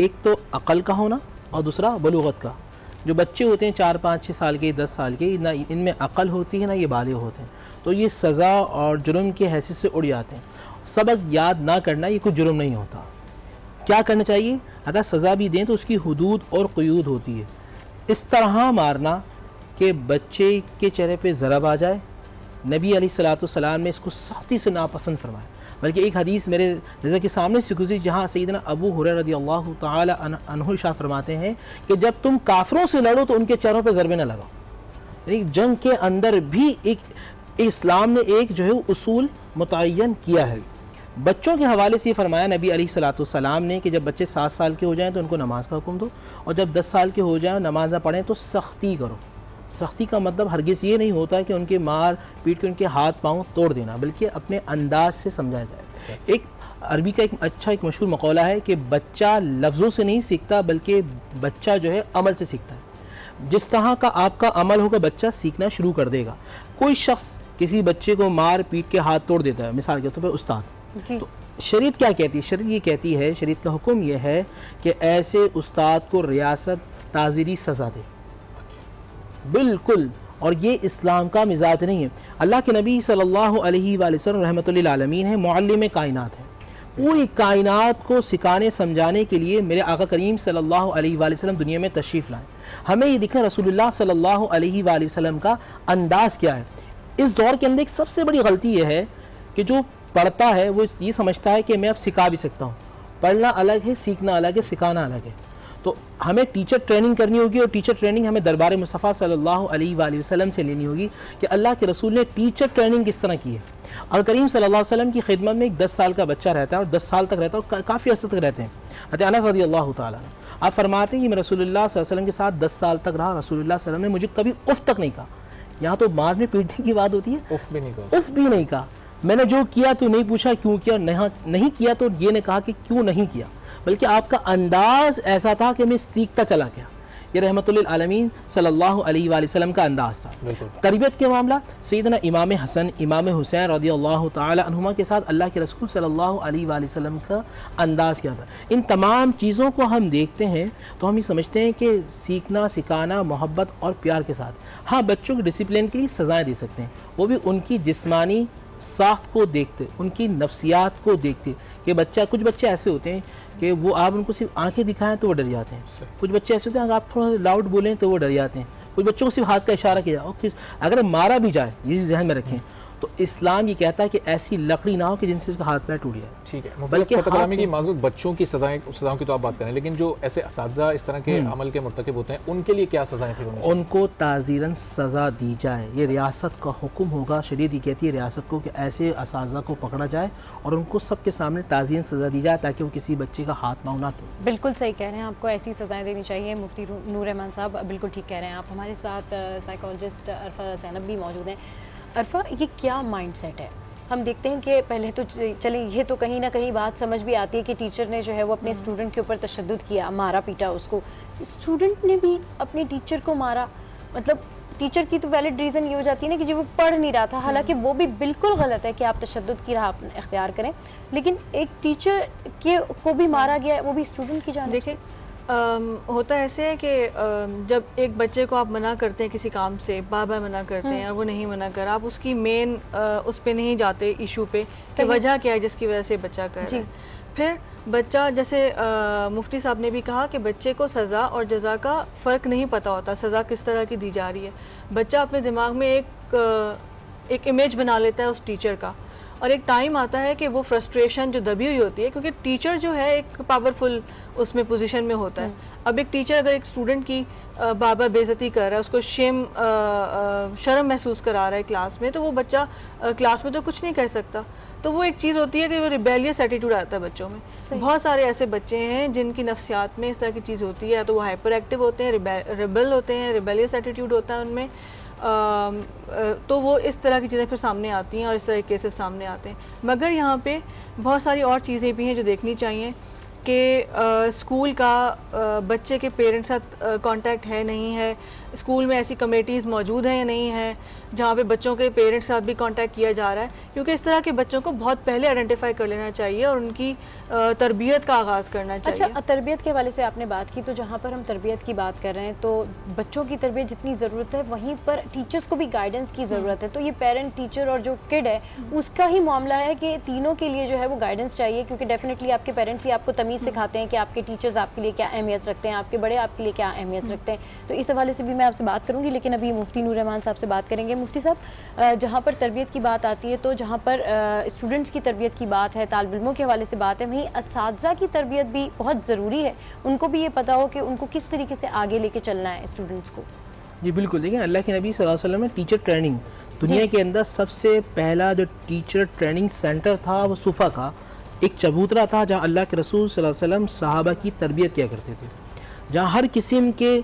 एक तो अक़ल का होना और दूसरा बलूगत का। जो बच्चे होते हैं 4, 5, 6 साल के, 10 साल के, ना इनमें अक़ल होती है ना ये बालिग़ होते हैं, तो ये सज़ा और जुर्म की हैसियत से उड़ जाते हैं। सबक याद ना करना ये कोई जुर्म नहीं होता। क्या करना चाहिए? अगर सज़ा भी दें तो उसकी हुदूद और क़यूद होती है। इस तरह मारना कि बच्चे के चेहरे पे ज़रब आ जाए, नबी अलैहिस्सलाम ने इसको सख्ती से नापसंद फरमाया। बल्कि एक हदीस मेरे नज़र के सामने से गुज़री जहाँ सैयदना अबू हुरैरा रज़ियल्लाहु ताला अन्हु इरशाद फरमाते हैं कि जब तुम काफिरों से लड़ो तो उनके चेहरों पर ज़रबे न लगाओ। यानी जंग के अंदर भी एक इस्लाम ने एक जो है उसूल मुतय्यन किया है। बच्चों के हवाले से ये फरमाया नबी अलैहिस्सलाम ने कि जब बच्चे 7 साल के हो जाएं तो उनको नमाज का हुक्म दो और जब 10 साल के हो जाएं नमाज ना पढ़ें तो सख्ती करो। सख्ती का मतलब हरगिज़ ये नहीं होता कि उनके मार पीट के उनके हाथ पाँव तोड़ देना, बल्कि अपने अंदाज से समझाया जाए। एक अरबी का एक मशहूर मकौला है कि बच्चा लफ्ज़ों से नहीं सीखता बल्कि बच्चा जो है अमल से सीखता है। जिस तरह का आपका अमल होगा बच्चा सीखना शुरू कर देगा। कोई शख्स किसी बच्चे को मार पीट के हाथ तोड़ देता है, मिसाल के तौर पर उस्ताद, तो शरीयत क्या कहती है? शरीयत ये कहती है, शरीयत का हुक्म ये है कि ऐसे उस्ताद को रियासत ताज़ीरी सज़ा दे, बिल्कुल। और ये इस्लाम का मिजाज नहीं है। अल्लाह के नबी सल्लल्लाहु अलैहि वसल्लम रहमतुल्लिल आलमीन है, मुअल्लिम कायनात है। पूरी कायनात को सिखाने समझाने के लिए मेरे आका करीम सल्लल्लाहु अलैहि वसल्लम दुनिया में तशरीफ़ लाए। हमें ये दिखा रसूलुल्लाह सल्लल्लाहु अलैहि वसल्लम का अंदाज़ क्या है। इस दौर के अंदर एक सबसे बड़ी गलती यह है कि जो पढ़ता है वो ये समझता है कि मैं अब सिखा भी सकता हूँ। पढ़ना अलग है, सीखना अलग है, सिखाना अलग है। तो हमें टीचर ट्रेनिंग करनी होगी और टीचर ट्रेनिंग हमें दरबार मुस्तफ़ा सल्लल्लाहु अलैहि वसल्लम से लेनी होगी कि अल्लाह के रसूल ने टीचर ट्रेनिंग किस तरह की है। अल करीम सल्लल्लाहु अलैहि वसल्लम की खिदमत में एक 10 साल का बच्चा रहता है और 10 साल तक रहता है और काफ़ी अर्से तक रहते हैं। हज़रत अनस रज़ियल्लाहु ताला आप फरमाते हैं कि मैं रसूलुल्लाह सल्लल्लाहु अलैहि वसल्लम के साथ 10 साल तक रहा। रसूलुल्लाह सल्लल्लाहु अलैहि वसल्लम ने मुझे कभी उफ़ तक नहीं कहा। यहाँ तो मारने पीटने की बात होती है, उफ़ भी नहीं कहा। मैंने जो किया तो नहीं पूछा क्यों किया, नहीं किया तो ये ने कहा कि क्यों नहीं किया, बल्कि आपका अंदाज ऐसा था कि मैं सीखता चला गया। ये रहमतुल लिल आलमीन सल्लल्लाहु अलैहि वसल्लम का अंदाज़ था। तरबियत के मामला सैयदना इमाम हसन इमाम हुसैन रज़ियल्लाहु ताला अन्हुमा के साथ अल्लाह के रसूल सल्लल्लाहु अलैहि वसल्लम का अंदाज़ क्या था। इन तमाम चीज़ों को हम देखते हैं तो हम ये समझते हैं कि सीखना सिखाना मोहब्बत और प्यार के साथ, हाँ बच्चों के डिसिप्लिन के लिए सज़ाएँ दे सकते हैं, वो भी उनकी जिस्मानी साख्त को देखते, उनकी नफ्सियात को देखते कि बच्चा, कुछ बच्चे ऐसे होते हैं कि वो आप उनको सिर्फ आंखें दिखाएं तो वो डर जाते हैं, कुछ बच्चे ऐसे होते हैं अगर आप थोड़ा लाउड बोलें तो वो डर जाते हैं, कुछ बच्चों को सिर्फ हाथ का इशारा किया और अगर मारा भी जाए, ये जहन में रखें, तो इस्लाम ये कहता है कि ऐसी लकड़ी ना हो कि जिनसे उसका हाथ पैर टूट जाए। ठीक है, बल्कि की माजूद बच्चों की सज़ाओं की तो आप बात करें, लेकिन जो ऐसे असातिज़ा इस तरह के अमल के मुर्तकिब होते हैं उनके लिए क्या सज़ाएं फिर होनी चाहिए? उनको ताज़ीरन सज़ा दी जाए, ये रियासत का हुक्म होगा। शरीयत ये कहती है रियासत को कि ऐसे असातिज़ा को पकड़ा जाए और उनको सबके सामने ताज़ीरन सज़ा दी जाए ताकि वो किसी बच्चे का हाथ पाँव ना तोड़े। बिल्कुल सही कह रहे हैं, आपको ऐसी सज़ाएं देनी चाहिए। मुफ्ती नूर रहमान साहब बिल्कुल ठीक कह रहे हैं आप। हमारे साथ साइकोलॉजिस्ट अरफा ज़ैनब भी मौजूद हैं। अरफा, ये क्या माइंडसेट है? हम देखते हैं कि पहले तो चले ये तो कहीं ना कहीं बात समझ भी आती है कि टीचर ने जो है वो अपने स्टूडेंट के ऊपर तशद्दुद किया, मारा पीटा उसको, स्टूडेंट ने भी अपने टीचर को मारा। मतलब टीचर की तो वैलिड रीज़न ये हो जाती है ना कि जो वो पढ़ नहीं रहा था, हालांकि वो भी बिल्कुल गलत है कि आप तशद्दुद की राह इख्तियार करें, लेकिन एक टीचर को भी मारा गया, वो भी स्टूडेंट की जानिब से। होता ऐसे है कि जब एक बच्चे को आप मना करते हैं किसी काम से, बार बार मना करते हैं, वो नहीं मना कर, आप उसकी मेन उस पे नहीं जाते इशू पे कि वजह क्या है जिसकी वजह से बच्चा कर रहा है। फिर बच्चा, जैसे मुफ्ती साहब ने भी कहा कि बच्चे को सज़ा और जज़ा का फ़र्क नहीं पता होता, सज़ा किस तरह की दी जा रही है। बच्चा अपने दिमाग में एक इमेज बना लेता है उस टीचर का, और एक टाइम आता है कि वो फ्रस्ट्रेशन जो दबी हुई होती है, क्योंकि टीचर जो है एक पावरफुल उसमें पोजीशन में होता है। अब एक टीचर अगर एक स्टूडेंट की बार बार बेइज्जती कर रहा है, उसको शर्म महसूस करा रहा है क्लास में, तो वो बच्चा क्लास में तो कुछ नहीं कर सकता। तो वो एक चीज़ होती है कि वो रिबेलियस एटीट्यूड आता है बच्चों में। बहुत सारे ऐसे बच्चे हैं जिनकी नफ्सियात में इस तरह की चीज़ होती है, तो वो हाइपर एक्टिव होते हैं, रिबेल होते हैं, रिबेलियस एटीट्यूड होता है उनमें, तो वो इस तरह की चीज़ें फिर सामने आती हैं और इस तरह के केसेस सामने आते हैं। मगर यहाँ पे बहुत सारी और चीज़ें भी हैं जो देखनी चाहिए कि स्कूल का बच्चे के पेरेंट्स साथ कांटेक्ट है नहीं है, स्कूल में ऐसी कमेटीज़ मौजूद हैं या नहीं है जहाँ पे बच्चों के पेरेंट्स साथ भी कांटेक्ट किया जा रहा है, क्योंकि इस तरह के बच्चों को बहुत पहले आइडेंटिफाई कर लेना चाहिए और उनकी तरबियत का आगाज़ करना चाहिए। अच्छा, तरबियत के हवाले से आपने बात की, तो जहाँ पर हम तरबियत की बात कर रहे हैं तो बच्चों की तरबियत जितनी ज़रूरत है वहीं पर टीचर्स को भी गाइडेंस की ज़रूरत है। तो ये पेरेंट, टीचर और जो किड है उसका ही मामला है कि तीनों के लिए जो है वो गाइडेंस चाहिए, क्योंकि डेफिनेटली आपके पेरेंट्स ही आपको तमीज़ सिखाते हैं कि आपके टीचर्स आपके लिए क्या अहमियत रखते हैं, आपके बड़े आपके लिए क्या अहमियत रखते हैं। तो इस हवाले से भी मैं आपसे बात करूँगी, लेकिन अभी मुफ्ती नूर रहमान साहब से बात करेंगे। मुफ्ती साहब, जहाँ पर तरबियत की बात आती है, तो जहाँ पर स्टूडेंट्स की तरबियत की बात है, तालिब इल्मों के हवाले से बात है, वहीं असातिज़ा की तरबियत भी बहुत ज़रूरी है। उनको भी ये पता हो कि उनको किस तरीके से आगे लेके चलना है स्टूडेंट्स को। जी बिल्कुल, देखिए अल्लाह के नबी सल्लल्लाहु अलैहि वसल्लम में टीचर ट्रेनिंग, दुनिया के अंदर सबसे पहला जो टीचर ट्रेनिंग सेंटर था वो सुफ़ा का एक चबूतरा था, जहाँ अल्लाह के रसूल सल्लल्लाहु अलैहि वसल्लम सहाबा की तरबियत किया करते थे, जहाँ हर किस्म के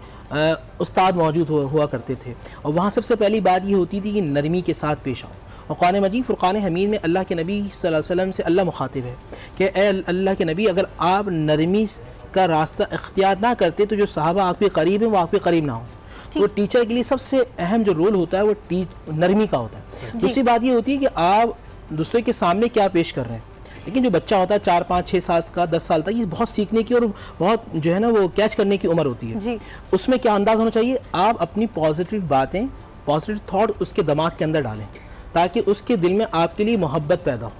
उस्ताद मौजूद हुआ करते थे। और वहाँ सबसे पहली बात ये होती थी कि नरमी के साथ पेश आओ। और कुरान मजीद फुरक़ान हमीद में अल्लाह के नबी सल्लल्लाहु अलैहि वसल्लम से अल्लाह मुखातिब है कि ए अल्लाह के नबी, अगर आप नरमी का रास्ता इख्तियार ना करते तो जो सहाबा आपके करीब हैं वो आपके करीब ना हो। तो टीचर के लिए सबसे अहम जो रोल होता है वो नरमी का होता है। दूसरी बात ये होती है कि आप दूसरे के सामने क्या पेश कर रहे हैं। लेकिन जो बच्चा होता है 4, 5, 6 साल का, 10 साल तक, ये बहुत सीखने की और बहुत जो है ना वो कैच करने की उम्र होती है जी। उसमें क्या अंदाज होना चाहिए, आप अपनी पॉजिटिव बातें, पॉजिटिव थॉट उसके दिमाग के अंदर डालें ताकि उसके दिल में आपके लिए मोहब्बत पैदा हो।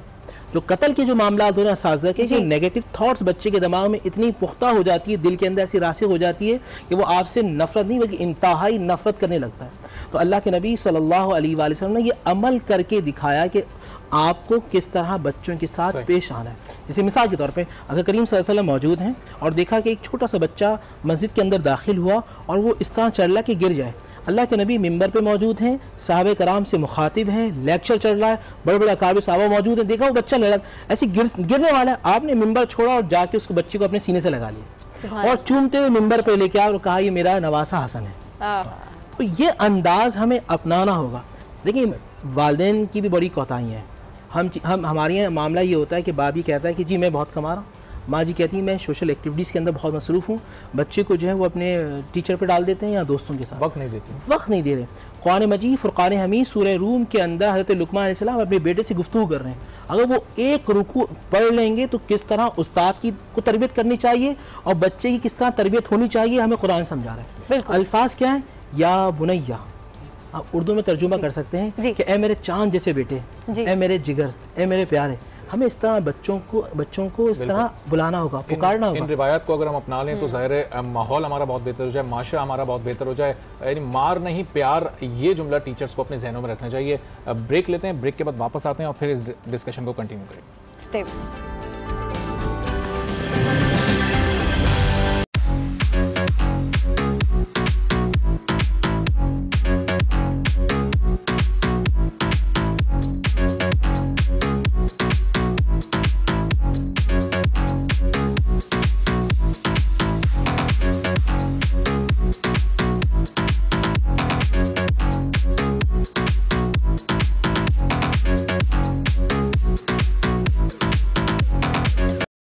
जो कत्ल के जो मामला हो रहे हैं असातिज़ा के, नेगेटिव थॉट्स बच्चे के दिमाग में इतनी पुख्ता हो जाती है, दिल के अंदर ऐसी रासिख हो जाती है कि वो आपसे नफरत नहीं बल्कि इंतहाई नफरत करने लगता है। तो अल्लाह के नबी सल्लल्लाहु अलैहि वसल्लम ने ये अमल करके दिखाया कि आपको किस तरह बच्चों के साथ पेश आना है। जैसे मिसाल के तौर पे अगर करीम सल्लल्लाहु अलैहि वसल्लम मौजूद हैं और देखा कि एक छोटा सा बच्चा मस्जिद के अंदर दाखिल हुआ और वो इस तरह चल रहा कि गिर जाए, अल्लाह के नबी मिंबर पे मौजूद हैं, साहबे कराम से मुखातिब हैं, लेक्चर चल रहा है, बड़े बड़े अकाबिर साहबा मौजूद हैं, देखा वो बच्चा लड़ा ऐसे गिरने वाला है, आपने मिंबर छोड़ा और जाके उसको बच्चे को अपने सीने से लगा लिया और चूमते हुए मिंबर पे लेके आया और कहा ये मेरा नवासा हसन है। तो ये अंदाज हमें अपनाना होगा। देखिए वालिदैन की भी बड़ी कोताही है। हमारे यहाँ मामला ये होता है कि बाप ही कहता है कि जी मैं बहुत कमा रहा हूँ, माँ जी कहती हैं मैं सोशल एक्टिविटीज़ के अंदर बहुत मसरूफ़ हूँ, बच्चे को जो है वो अपने टीचर पर डाल देते हैं या दोस्तों के साथ, वक्त नहीं देते, वक्त नहीं दे रहे। कुरान मजीद फुरकान हमीद सूरह रूम के अंदर हज़रत लुकमान अलैहिस्सलाम अपने बेटे से गुफ्तगू कर रहे हैं। अगर वो एक रुकू पढ़ लेंगे तो किस तरह उस्ताद की को तरबियत करनी चाहिए और बच्चे की किस तरह तरबियत होनी चाहिए, हमें कुरान समझा रहा है। अल्फाज क्या है? या बुनैया, आप उर्दू में तर्जुमा कर सकते हैं कि ए मेरे चांद जैसे बेटे, ए मेरे जिगर, ए मेरे प्यारे। हमें इस तरह बच्चों को इस तरह बुलाना होगा, पुकारना होगा। इन रिवायत को अगर हम अपना लें तो ज़ाहिर है माहौल हमारा बहुत बेहतर हो जाए, माशरा हमारा बहुत बेहतर हो जाए। यानी मार नहीं प्यार, ये जुमला टीचर्स को अपने जहनों में रखना चाहिए। ब्रेक लेते हैं, ब्रेक के बाद वापस आते हैं और फिर इस डिस्कशन को कंटिन्यू करेंगे।